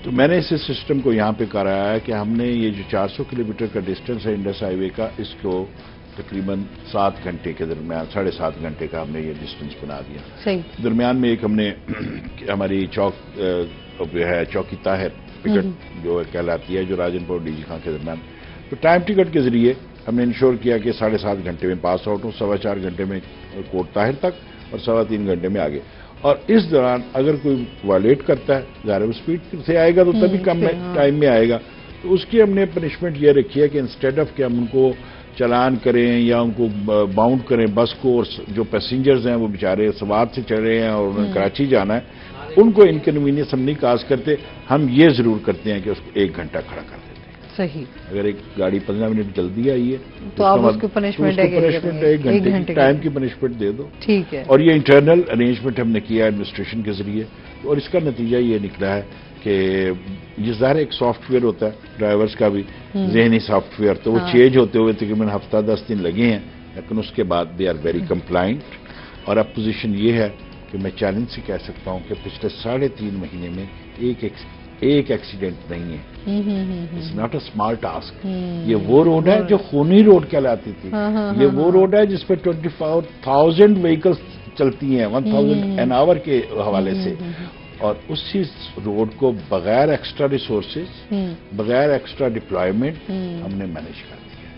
تو میں نے اس سسٹم کو یہاں پہ کرایا ہے کہ ہم نے یہ جو 400 کلومیٹر کا ڈسٹینس ہے انڈس ہائی وے کا, اس کو تقریباً 7 گھنٹے کے درمیان 7.5 گھنٹے کا ہم نے یہ ڈسٹینس بنا دیا. درمیان میں ایک ہم نے ہماری چوکی طاہر ٹکٹ جو کہلاتی ہے, جو راجن پور ڈی جی خان کے درمیان, تو ٹائم ٹکٹ کے ذریعے ہم نے انشور کیا کہ 7.5 گھنٹے میں پاس آؤٹ ہوں, 4.25 گھنٹے میں کوٹ طاہر تک اور 3.25 گھنٹے میں آگے. اور اس دوران اگر کوئی وائلیٹ کرتا ہے, ظاہر ہے اسپیڈ سے آئے گا تو تبھی کم ٹائم میں آئے گا, تو اس کی ہم نے پنشمنٹ یہ رکھی ہے کہ انسٹیڈ آف کہ ہم ان کو چلان کریں یا ان کو باؤنڈ کریں بس کو, اور جو پیسنجرز ہیں وہ بیچارے سوات سے چڑھ رہے ہیں اور انہیں کراچی جانا ہے, ان کو انکنوینئنس ہم نہیں کاز کرتے. ہم یہ ضرور کرتے ہیں کہ اس کو 1 گھنٹہ کھڑا کر دیتے ہیں. صحیح. اگر ایک گاڑی 15 منٹ جلدی آئی ہے تو آپ اس کو پنشمنٹ 1 گھنٹے کی ٹائم کی پنشمنٹ دے دو. ٹھیک ہے. اور یہ انٹرنل ارینجمنٹ ہم نے کیا ایڈمنسٹریشن کے ذریعے, اور اس کا نتیجہ یہ نکلا ہے کہ یہ ظاہر ایک سافٹ ویئر ہوتا ہے ڈرائیورز کا بھی, ذہنی سافٹ ویئر, تو وہ چینج ہوتے ہوئے تقریباً ہفتہ 10 دن لگے ہیں, لیکن اس کے بعد دے آر ویری کمپلائنٹ. اور اب پوزیشن یہ ہے کہ میں چیلنج سے کہہ سکتا ہوں کہ پچھلے 3.5 مہینے میں ایک ایکسیڈنٹ نہیں ہے. It's not a small task. یہ وہ روڈ ہے جو خونی روڈ کہلاتی تھی, یہ وہ روڈ ہے جس پہ 24,000 وہیکلس چلتی ہیں 1,000 این آور کے حوالے سے, اور اسی روڈ کو بغیر ایکسٹرا ریسورسز, بغیر ایکسٹرا ڈپلائمنٹ ہم نے مینیج کر دیا.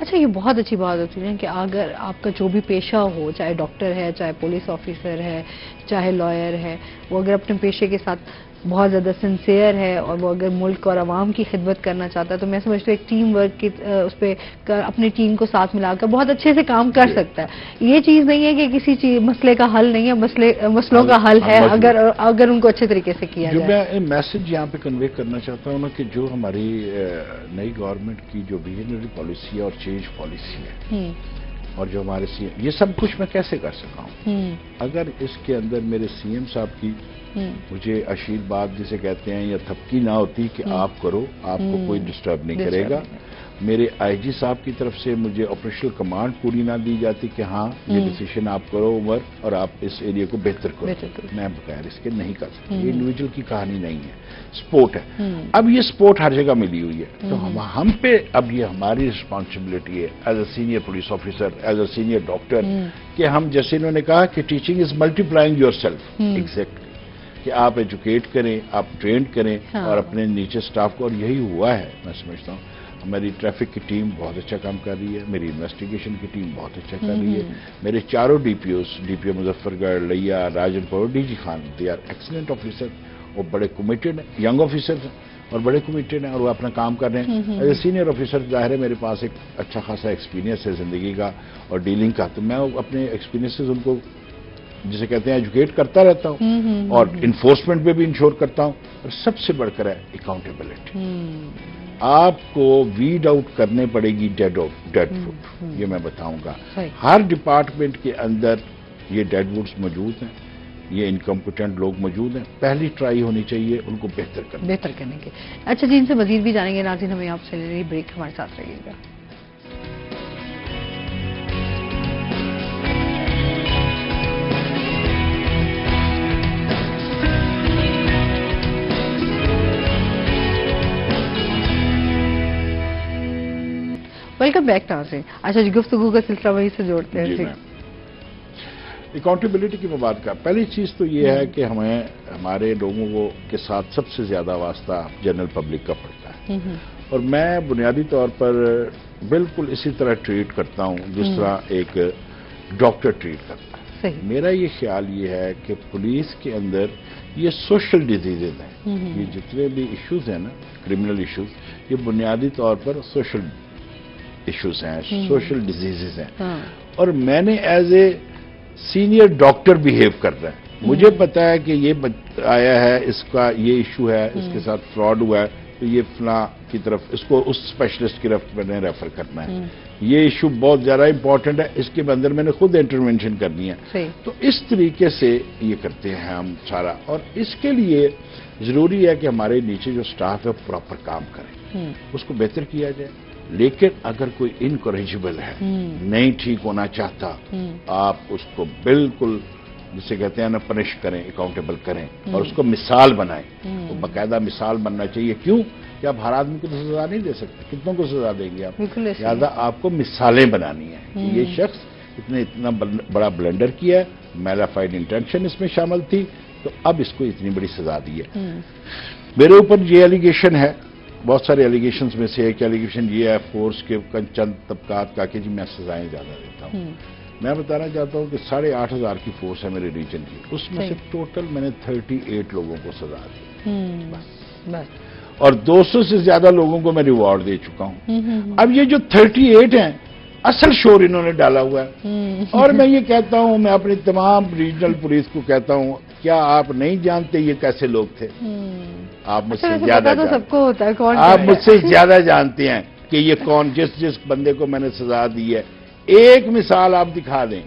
اچھا, یہ بہت اچھی بات ہوتی ہے کہ اگر آپ کا جو بھی پیشہ ہو, چاہے ڈاکٹر ہے, چاہے پولیس آفیسر ہے, چاہے لائر ہے, وہ اگر اپنے پیشے کے ساتھ بہت زیادہ سنسیئر ہے اور وہ اگر ملک اور عوام کی خدمت کرنا چاہتا ہے, تو میں سمجھتی ہوں ایک ٹیم ورک کی اس پہ اپنی ٹیم کو ساتھ ملا کر بہت اچھے سے کام کر سکتا ہے. یہ چیز نہیں ہے کہ کسی مسئلے کا حل نہیں ہے, مسئلوں کا حل ہے اگر ان کو اچھے طریقے سے کیا جائے. جو میں میسج یہاں پہ کنوے کرنا چاہتا ہوں نا, کہ جو ہماری نئی گورنمنٹ کی جو ویژنری پالیسی ہے اور چینج پالیسی ہے, اور جو ہمارے سی ایم, یہ سب کچھ میں کیسے کر سکا ہوں اگر اس کے اندر میرے سی ایم صاحب کی مجھے آشیرواد جسے کہتے ہیں یا تھپکی نہ ہوتی کہ آپ کرو, آپ کو کوئی ڈسٹرب نہیں کرے گا. میرے آئی جی صاحب کی طرف سے مجھے آپریشنل کمانڈ پوری نہ دی جاتی کہ ہاں یہ ڈیسیشن آپ کرو عمر, اور آپ اس ایریا کو بہتر کرو, میں بغیر اس کے نہیں کر سکتا. یہ انڈیویجول کی کہانی نہیں ہے, سپورٹ ہے. اب یہ سپورٹ ہر جگہ ملی ہوئی ہے, تو ہم پہ اب یہ ہماری رسپانسبلٹی ہے as a senior police officer, as a senior doctor, کہ ہم جیسے انہوں نے کہا کہ teaching is multiplying your self. Exactly, کہ آپ ایجوکیٹ کریں, آپ ٹرینڈ کریں اور اپنے نیچے سٹاف کو, اور یہی ہوا ہے. میں سمجھتا ہوں ہماری ٹریفک کی ٹیم بہت اچھا کام کر رہی ہے, میری انویسٹیگیشن کی ٹیم بہت اچھا کر رہی ہے, میرے چاروں D P Os, D P O Muzaffargarh, Layyah, Rajanpur, D G Khan, they are excellent officer, وہ بڑے کمیٹڈ ہیں, ینگ آفیسر ہیں اور بڑے کمیٹڈ ہیں, اور وہ اپنا کام کر رہے ہیں. ایز اے سینئر آفیسر ظاہر ہے میرے پاس ایک اچھا خاصا ایکسپیرینس ہے زندگی کا اور ڈیلنگ کا, تو میں اپنے ایکسپیرینسز ان کو جسے کہتے ہیں ایجوکیٹ کرتا رہتا ہوں اور انفورسمنٹ پہ بھی انشور کرتا ہوں. اور سب سے بڑھ کر ہے اکاؤنٹیبلٹی. آپ کو ویڈ آؤٹ کرنے پڑے گی ڈیڈ فوڈ. یہ میں بتاؤں گا ہر ڈپارٹمنٹ کے اندر یہ ڈیڈ ووڈز موجود ہیں, یہ انکمپیٹنٹ لوگ موجود ہیں. پہلی ٹرائی ہونی چاہیے ان کو بہتر کرنے کے. اچھا جی, ان سے مزید بھی جانیں گے. ناظرین ہمیں آپ سے لے رہی بریک, ہمارے ساتھ رہیے گا. ویلکم بیک ناظرین. اچھا جی, گفتگو کا سلسلہ وہی سے جوڑتے ہیں. اکاؤنٹیبلٹی کی میں بات کر. پہلی چیز تو یہ ہے کہ ہمارے لوگوں کو کے ساتھ سب سے زیادہ واسطہ جنرل پبلک کا پڑتا ہے, اور میں بنیادی طور پر بالکل اسی طرح ٹریٹ کرتا ہوں جس طرح ایک ڈاکٹر ٹریٹ کرتا ہے. میرا یہ خیال یہ ہے کہ پولیس کے اندر یہ سوشل ڈیزیزز ہیں, یہ جتنے بھی ایشوز ہیں نا, کرمنل ایشوز, یہ بنیادی طور پر سوشل ایشوز ہیں, سوشل ڈیزیزز ہیں. اور میں نے as a senior doctor behave کر رہا ہے. مجھے پتا ہے کہ یہ آیا ہے, اس کا یہ ایشو ہے, اس کے ساتھ فراڈ ہوا ہے, تو یہ فلاں کی طرف اس کو اس اسپیشلسٹ کی طرف میں نے ریفر کرنا ہے. یہ ایشو بہت زیادہ امپورٹنٹ ہے, اس کے اندر میں نے خود انٹرونشن کرنی ہے. تو اس طریقے سے یہ کرتے ہیں ہم سارا. اور اس کے لیے ضروری ہے کہ ہمارے نیچے جو سٹاف ہے پراپر کام کریں, اس کو بہتر کیا جائے. لیکن اگر کوئی انکوریجبل ہے, نہیں ٹھیک ہونا چاہتا, آپ اس کو بالکل جسے کہتے ہیں نا پنش کریں, اکاؤنٹیبل کریں, اور اس کو مثال بنائیں. تو باقاعدہ مثال بننا چاہیے. کیوں کہ آپ ہر آدمی کو تو سزا نہیں دے سکتے, کتنوں کو سزا دیں گے آپ؟ لہٰذا آپ کو مثالیں بنانی ہیں کہ یہ شخص اتنا بڑا بلنڈر کیا ہے, میلافائڈ انٹینشن اس میں شامل تھی, تو اب اس کو اتنی بڑی سزا دی ہے. میرے اوپر یہ ایلیگیشن ہے, بہت سارے ایلیگیشنز میں سے ایک ایلیگیشن یہ ہے فورس کے چند طبقات کا کہ جی میں سزائیں زیادہ دیتا ہوں. میں بتانا چاہتا ہوں کہ 8,500 کی فورس ہے میرے ریجن کی, اس میں سے ٹوٹل میں نے 38 لوگوں کو سزا دی بس, اور 200 سے زیادہ لوگوں کو میں ریوارڈ دے چکا ہوں. اب یہ جو 38 ہیں اصل شور انہوں نے ڈالا ہوا ہے. اور میں یہ کہتا ہوں, میں اپنی تمام ریجنل پولیس کو کہتا ہوں, کیا آپ نہیں جانتے یہ کیسے لوگ تھے؟ آپ مجھ سے زیادہ سب کو ہوتا ہے, آپ مجھ سے زیادہ جانتے ہیں کہ یہ کون, جس بندے کو میں نے سزا دی ہے. ایک مثال آپ دکھا دیں,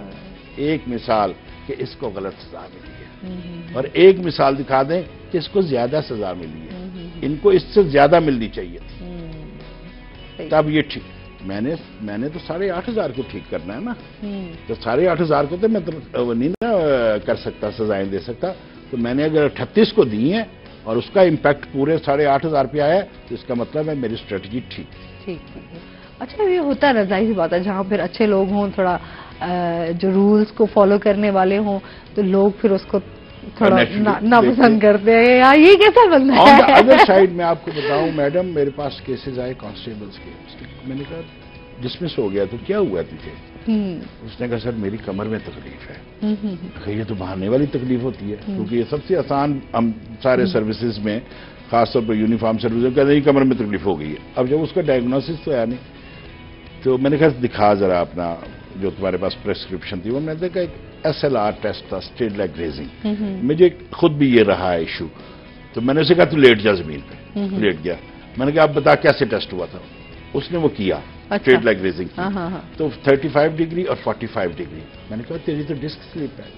ایک مثال کہ اس کو غلط سزا ملی ہے, اور ایک مثال دکھا دیں کہ اس کو زیادہ سزا ملی ہے. ان کو اس سے زیادہ ملنی چاہیے تھی, تب یہ ٹھیک. میں نے تو 8,500 کو ٹھیک کرنا ہے نا, تو 8,500 کو تو میں نہیں نا کر سکتا, سزائیں دے سکتا. تو میں نے اگر 38 کو دی ہیں اور اس کا امپیکٹ پورے 8,500 پہ آیا, تو اس کا مطلب ہے میری اسٹریٹجی ٹھیک. اچھا, یہ ہوتا ہے ظاہر سی بات ہے, جہاں پھر اچھے لوگ ہوں, تھوڑا جو رولز کو فالو کرنے والے ہوں, تو لوگ پھر اس کو تھوڑا ناپسند کرتے ہیں, یہ کیسا بندہ ہے. ادر سائڈ میں آپ کو بتاؤں میڈم, میرے پاس کیسز آئے کانسٹیبلز کے. میں نے کہا ڈسمس ہو گیا, تو کیا ہوا تجھے؟ اس نے کہا سر میری کمر میں تکلیف ہے. یہ تو بہانے والی تکلیف ہوتی ہے, کیونکہ یہ سب سے آسان ہم سارے سروسز میں, خاص طور پر یونیفارم سروسز کہتے ہیں کمر میں تکلیف ہو گئی ہے. اب جب اس کا ڈائگنوسس تو آیا نہیں, تو میں نے کہا دکھا ذرا اپنا جو تمہارے پاس پریسکرپشن تھی. وہ میں نے دیکھا ایک SLR ٹیسٹ تھا, اسٹریٹ لیگ ریزنگ. مجھے خود بھی یہ رہا ہے ایشو. تو میں نے اسے کہا تو لیٹ جا زمین پہ. لیٹ گیا. میں نے کہا آپ بتا کیسے ٹیسٹ ہوا تھا. اس نے وہ کیا, اسٹریٹ لیگ ریزنگ کی, تو 35 ڈگری اور 45 ڈگری. میں نے کہا تیری تو ڈسک سلپ ہے,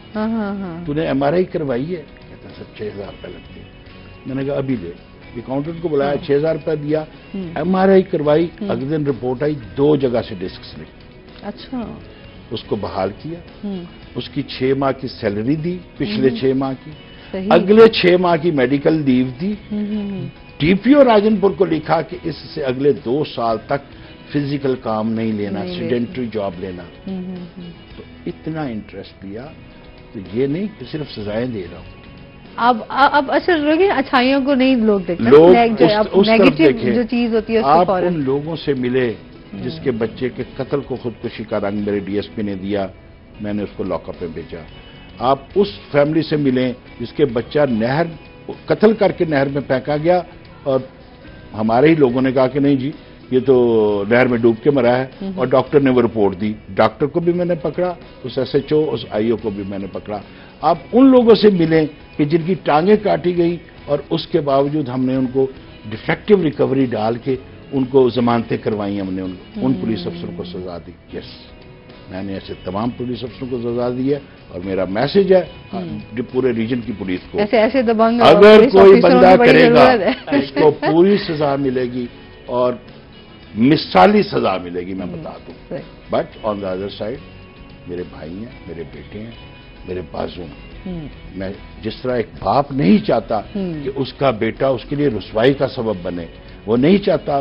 تو نے MRI کروائی ہے؟ کہتا سر 6,000 روپے لگتے ہیں. میں نے کہا ابھی لے. اکاؤنٹنٹ کو بلایا, 6,000 روپے دیا, MRI کروائی. اگلے دن رپورٹ آئی 2 جگہ سے ڈسک سلپ. اچھا, اس کو بحال کیا, اس کی 6 ماہ کی سیلری دی, پچھلے 6 ماہ کی, اگلے 6 ماہ کی میڈیکل لیو دی. DPO راجن پور کو لکھا کہ اس سے اگلے 2 سال تک فزیکل کام نہیں لینا, سیڈنٹری جاب لینا. تو اتنا انٹرسٹ لیا. تو یہ نہیں کہ صرف سزائیں دے رہا ہوں. اب اچھا لوگ اچھائیوں کو نہیں لوگ دیکھتے, نیگیٹو جو چیز ہوتی ہے آپ ان لوگوں سے ملے جس کے بچے کے قتل کو خودکشی کا رنگ میرے DSP نے دیا, میں نے اس کو لاک اپ میں بھیجا. آپ اس فیملی سے ملیں جس کے بچہ قتل کر کے نہر میں پھینکا گیا, اور ہمارے ہی لوگوں نے کہا کہ نہیں جی یہ تو نہر میں ڈوب کے مرا ہے، اور ڈاکٹر نے وہ رپورٹ دی. ڈاکٹر کو بھی میں نے پکڑا، اس SHO اس IO کو بھی میں نے پکڑا. آپ ان لوگوں سے ملیں کہ جن کی ٹانگیں کاٹی گئی اور اس کے باوجود ہم نے ان کو ڈیفیکٹو ریکوری ڈال کے ان کو ضمانتیں کروائی. ہم نے ان پولیس افسروں کو سزا دی. یس، میں نے ایسے تمام پولیس افسروں کو سزا دی ہے، اور میرا میسج ہے پورے ریجن کی پولیس کو، ایسے دبنگ اگر کوئی بندہ کرے گا اس کو پوری سزا ملے گی اور مثالی سزا ملے گی، میں بتا دوں. But on the other side میرے بھائی ہیں، میرے بیٹے ہیں، میرے بازو ہیں. میں جس طرح ایک باپ نہیں چاہتا کہ اس کا بیٹا اس کے لیے رسوائی کا سبب بنے، وہ نہیں چاہتا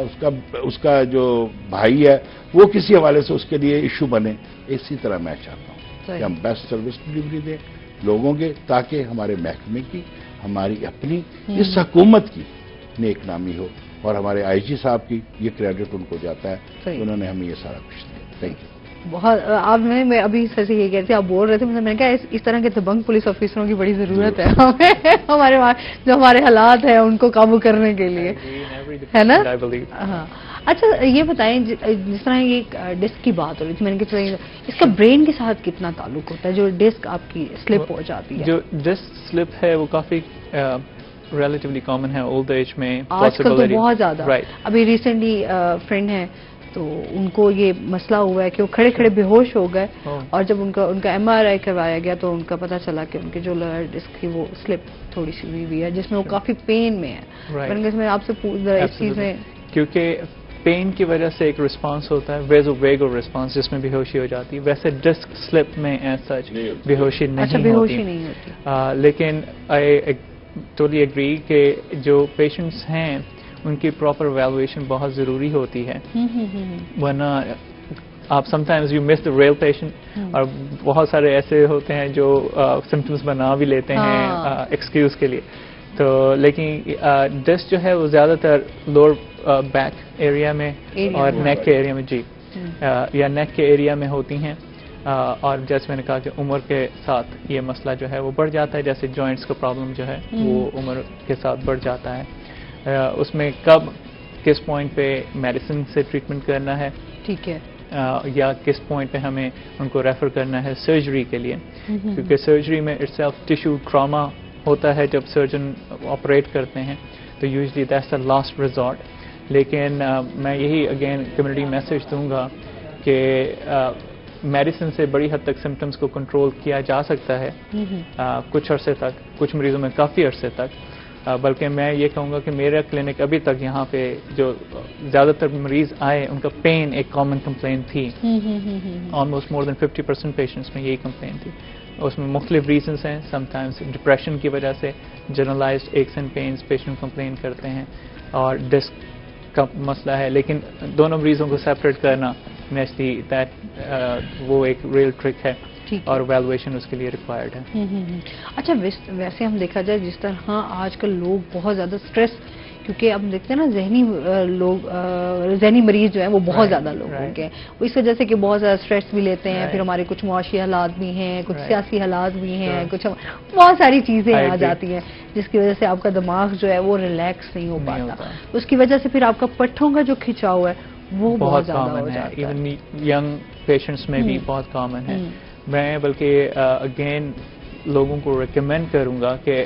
اس کا جو بھائی ہے وہ کسی حوالے سے اس کے لیے ایشو بنے، اسی طرح میں چاہتا ہوں کہ ہم بیسٹ سروس ڈلیوری دیں لوگوں کے، تاکہ ہمارے محکمے کی، ہماری اپنی، اس حکومت کی نیک نامی ہو، اور ہمارے IG صاحب کی یہ کریڈٹ ان کو جاتا ہے، انہوں نے ہمیں یہ سارا کچھ دیا. Thank you. بہت آپ میں ابھی سر سے یہ کہہ رہی تھی، آپ بول رہے تھے، میں نے کہا اس طرح کے دبنگ پولیس آفیسروں کی بڑی ضرورت ہے ہمیں، ہمارے جو ہمارے حالات ہیں ان کو قابو کرنے کے لیے، ہے نا؟ ہاں. اچھا یہ بتائیں، جس طرح یہ ڈسک کی بات ہو رہی تھی، میں نے کہا اس کا برین کے ساتھ کتنا تعلق ہوتا ہے جو ڈسک آپ کی سلپ ہو جاتی ہے؟ جو ڈسک سلپ ہے وہ کافی ریلیٹیولی کامن ہے اولڈ ایج میں، آج کل تو بہت زیادہ. ابھی ریسنٹلی فرینڈ ہیں تو ان کو یہ مسئلہ ہوا ہے کہ وہ کھڑے کھڑے بے ہوش ہو گئے، اور جب ان کا MRI کروایا گیا تو ان کا پتہ چلا کہ ان کی جو لوئر ڈسک کی وہ سلپ تھوڑی سی ہوئی ہے، جس میں وہ کافی پین میں ہے. میں آپ سے پوچھ رہا اس چیز میں، کیونکہ پین کی وجہ سے ایک ریسپانس ہوتا ہے ویزو ویگو ریسپانس، جس میں بے ہوشی ہو جاتی ہے. ویسے ڈسک سلپ میں ایز سچ بے ہوشی نہیں ہوتی، لیکن آئی ٹوٹلی ایگری کہ جو پیشنٹس ہیں ان کی پراپر ایویلویشن بہت ضروری ہوتی ہے، ورنہ آپ some times you miss the real patient, اور بہت سارے ایسے ہوتے ہیں جو سمپٹمس بنا بھی لیتے ہیں ایکسکیوز کے لیے. تو لیکن ڈسک جو ہے وہ زیادہ تر لوور بیک ایریا میں اور نیک کے ایریا میں، جی یا نیک کے ایریا میں ہوتی ہیں، اور جیسے میں نے کہا کہ عمر کے ساتھ یہ مسئلہ جو ہے وہ بڑھ جاتا ہے، جیسے جوائنٹس کا پرابلم جو ہے وہ عمر کے ساتھ بڑھ جاتا ہے. اس میں کب کس پوائنٹ پہ میڈیسن سے ٹریٹمنٹ کرنا ہے، ٹھیک ہے، یا کس پوائنٹ پہ ہمیں ان کو ریفر کرنا ہے سرجری کے لیے، کیونکہ سرجری میں اٹ سیلف ٹیشو ٹراما ہوتا ہے. جب سرجن آپریٹ کرتے ہیں تو usually that's the last resort. لیکن میں یہی اگین کمیونٹی میسج دوں گا کہ میڈیسن سے بڑی حد تک سمپٹمس کو کنٹرول کیا جا سکتا ہے کچھ عرصے تک، کچھ مریضوں میں کافی عرصے تک. بلکہ میں یہ کہوں گا کہ میرا کلینک ابھی تک یہاں پہ جو زیادہ تر مریض آئے ان کا پین ایک کامن کمپلین تھی. آلموسٹ مور دین 50% پیشنٹس میں یہی کمپلین تھی. اس میں مختلف ریزنس ہیں. سم ٹائمس ڈپریشن کی وجہ سے generalised aches and pains patient complain کرتے ہیں، اور ڈسک کا مسئلہ ہے. لیکن دونوں مریضوں کو سیپریٹ کرنا نیچرلی وہ ایک ریئل ٹرک ہے، اور ویلویشن اس کے لیے ریکوائرڈ ہے. اچھا ویسے ہم دیکھا جائے جس طرح آج کل لوگ بہت زیادہ سٹریس، کیونکہ اب دیکھتے ہیں نا ذہنی مریض جو ہیں وہ بہت زیادہ لوگ ہو گئے ہیں، اس وجہ سے کہ بہت زیادہ سٹریس بھی لیتے ہیں. پھر ہمارے کچھ معاشی حالات بھی ہیں، کچھ سیاسی حالات بھی ہیں، کچھ بہت ساری چیزیں آ جاتی ہیں جس کی وجہ سے آپ کا دماغ جو ہے وہ ریلیکس نہیں ہو پاتا. اس کی وجہ سے پھر آپ کا پٹھوں کا جو کھچاؤ ہے وہ بہت زیادہ ہو جاتا ہے. ایون ینگ پیشنٹس میں بھی بہت کامن ہے. میں بلکہ اگین لوگوں کو ریکمینڈ کروں گا کہ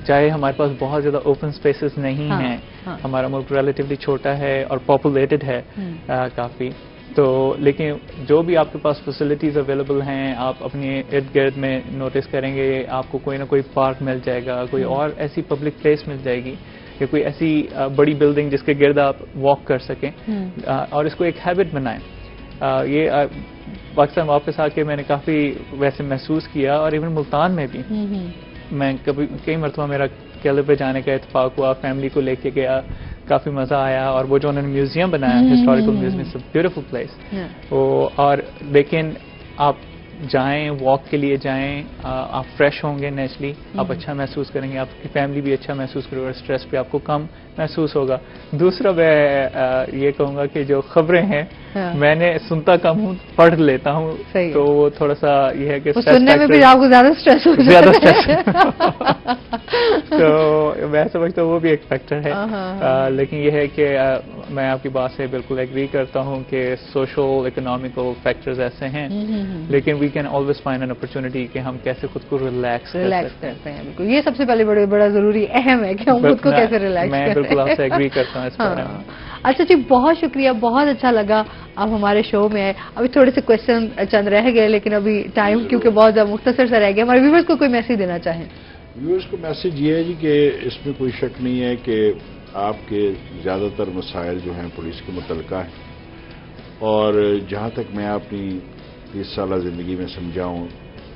چاہے ہمارے پاس بہت زیادہ اوپن سپیسز نہیں ہیں، ہمارا ملک ریلیٹیولی چھوٹا ہے اور پاپولیٹڈ ہے کافی، تو لیکن جو بھی آپ کے پاس فیسلٹیز اویلیبل ہیں، آپ اپنے ارد گرد میں نوٹس کریں گے آپ کو کوئی نہ کوئی پارک مل جائے گا، کوئی اور ایسی پبلک پلیس مل جائے گی، یا کوئی ایسی بڑی بلڈنگ جس کے گرد آپ واک کر سکیں، اور اس کو ایک ہیبٹ بنائیں. یہ پاکستان واپس آ کے میں نے کافی ویسے محسوس کیا، اور ایون ملتان میں بھی میں کئی مرتبہ میرا کیلے پہ جانے کا اتفاق ہوا، فیملی کو لے کے گیا، کافی مزہ آیا. اور وہ جو انہوں نے میوزیم بنایا، ہسٹوریکل میوزیم، بیوٹیفل پلیس. اور لیکن آپ جائیں, واک کے لیے جائیں, آپ فریش ہوں گے نیچرلی, آپ اچھا محسوس کریں گے, آپ کی فیملی بھی اچھا محسوس کرے گا, اسٹریس بھی آپ کو کم محسوس ہوگا. دوسرا میں یہ کہوں گا کہ جو خبریں ہیں میں نے سنتا کم ہوں, پڑھ لیتا ہوں, تو وہ تھوڑا سا یہ ہے کہ سننے میں بھی آپ کو زیادہ اسٹریس ہو زیادہ اسٹریس تو میں سمجھتا ہوں وہ بھی ایک فیکٹر ہے. لیکن یہ ہے کہ میں آپ کی بات سے بالکل ایگری کرتا ہوں کہ سوشل اکنامیکل فیکٹرز ایسے ہیں, لیکن we can always find an opportunity کہ ہم کیسے خود کو ریلیکس کرتے ہیں. بالکل یہ سب سے پہلے بڑا ضروری اہم ہے کہ ہم خود کو کیسے ریلیکس کریں. میں بالکل آپ سے ایگری کرتا ہوں اس بارے میں. اچھا جی, بہت شکریہ, بہت اچھا لگا آپ ہمارے شو میں آئے. ابھی تھوڑے سے کوشچن چند رہ گئے, لیکن ابھی ٹائم کیونکہ بہت زیادہ مختصر سا رہ گیا. ہمارے ویورز کو کوئی میسج دینا چاہیں؟ ویورز کو میسج یہ ہے جی کہ اس میں کوئی شک نہیں ہے کہ آپ کے زیادہ تر مسائل جو ہیں پولیس کے متعلقہ ہیں, اور جہاں تک میں اپنی 30 سالہ زندگی میں سمجھا ہوں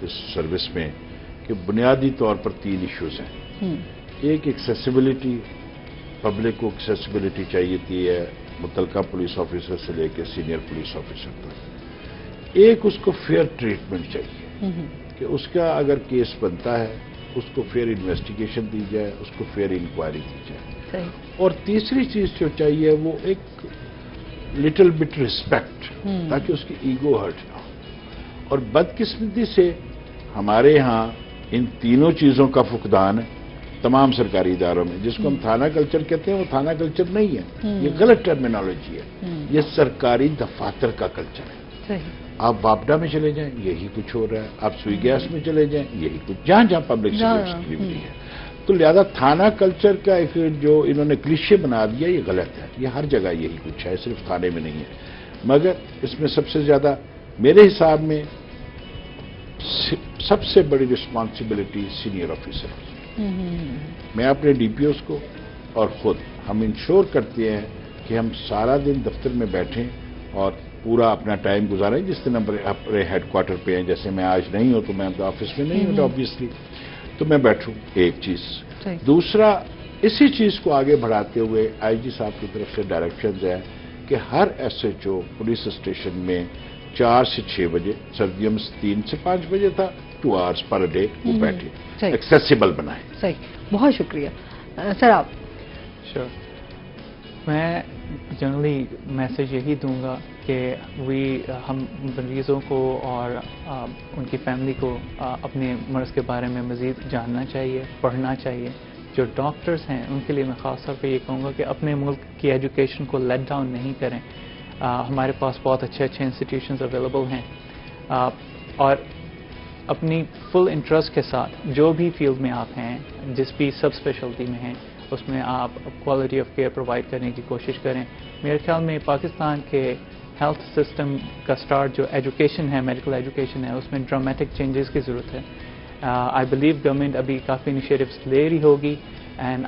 اس سروس میں کہ بنیادی طور پر 3 ایشوز ہیں. ایک ایکسیسیبلٹی, پبلک کو ایکسیسیبلٹی چاہیے ہے متعلقہ پولیس آفیسر سے لے کے سینئر پولیس آفیسر تک. ایک اس کو فیئر ٹریٹمنٹ چاہیے کہ اس کا اگر کیس بنتا ہے اس کو فیئر انویسٹیگیشن دی جائے, اس کو فیئر انکوائری دی جائے. اور تیسری چیز جو چاہیے وہ ایک لٹل بٹ ریسپیکٹ, تاکہ اس کی ایگو ہرٹ نہ ہو. اور بدقسمتی سے ہمارے ہاں ان تینوں چیزوں کا فقدان ہے تمام سرکاری اداروں میں. جس کو ہم تھانہ کلچر کہتے ہیں وہ تھانہ کلچر نہیں ہے, یہ غلط ٹرمینالوجی ہے. یہ سرکاری دفاتر کا کلچر ہے. آپ واپڈا میں چلے جائیں یہی کچھ ہو رہا ہے, آپ سوئی گیس میں چلے جائیں یہی کچھ, جہاں جہاں پبلک سروس ڈلیوری ہے. تو لہذا تھانہ کلچر کا ایک جو انہوں نے کلیشے بنا دیا یہ غلط ہے. یہ ہر جگہ یہی کچھ ہے, صرف تھانے میں نہیں ہے. مگر اس میں سب سے زیادہ میرے حساب میں سب سے بڑی رسپانسبلٹی سینئر آفیسر. میں اپنے ڈی پی اوز کو اور خود ہم انشور کرتے ہیں کہ ہم سارا دن دفتر میں بیٹھیں اور پورا اپنا ٹائم گزاریں. جس دن اپنے ہیڈ کوارٹر پہ ہیں, جیسے میں آج نہیں ہوں تو میں تو آفس میں نہیں ہوں آبویسلی, تو میں بیٹھوں. ایک چیز. دوسرا, اسی چیز کو آگے بڑھاتے ہوئے آئی جی صاحب کی طرف سے ڈائریکشنز ہیں کہ ہر S H O police station میں 4 سے 6 بجے, سردیوں میں 3 سے 5 بجے تھا, 2 آورس پر ڈے وہ بیٹھے, ایکسیسیبل بنائیں. صحیح, بہت شکریہ. سر آپ؟ میں جنرلی میسج یہی دوں گا کہ ہم مریضوں کو اور ان کی فیملی کو اپنے مرض کے بارے میں مزید جاننا چاہیے, پڑھنا چاہیے. جو ڈاکٹرز ہیں ان کے لیے میں خاص طور پہ یہ کہوں گا کہ اپنے ملک کی ایجوکیشن کو لیٹ ڈاؤن نہیں کریں. ہمارے پاس بہت اچھے انسٹیٹیوشنز اویلیبل ہیں, اور اپنی فل انٹرسٹ کے ساتھ جو بھی فیلڈ میں آپ ہیں, جس بھی سب اسپیشلٹی میں ہیں, اس میں آپ کوالٹی آف کیئر پرووائڈ کرنے کی کوشش کریں. میرے خیال میں پاکستان کے ہیلتھ سسٹم کا سٹارٹ جو ایجوکیشن ہے, میڈیکل ایجوکیشن ہے, اس میں ڈرامیٹک چینجز کی ضرورت ہے. آئی بلیو گورنمنٹ ابھی کافی انیشیٹوز لے رہی ہوگی, اینڈ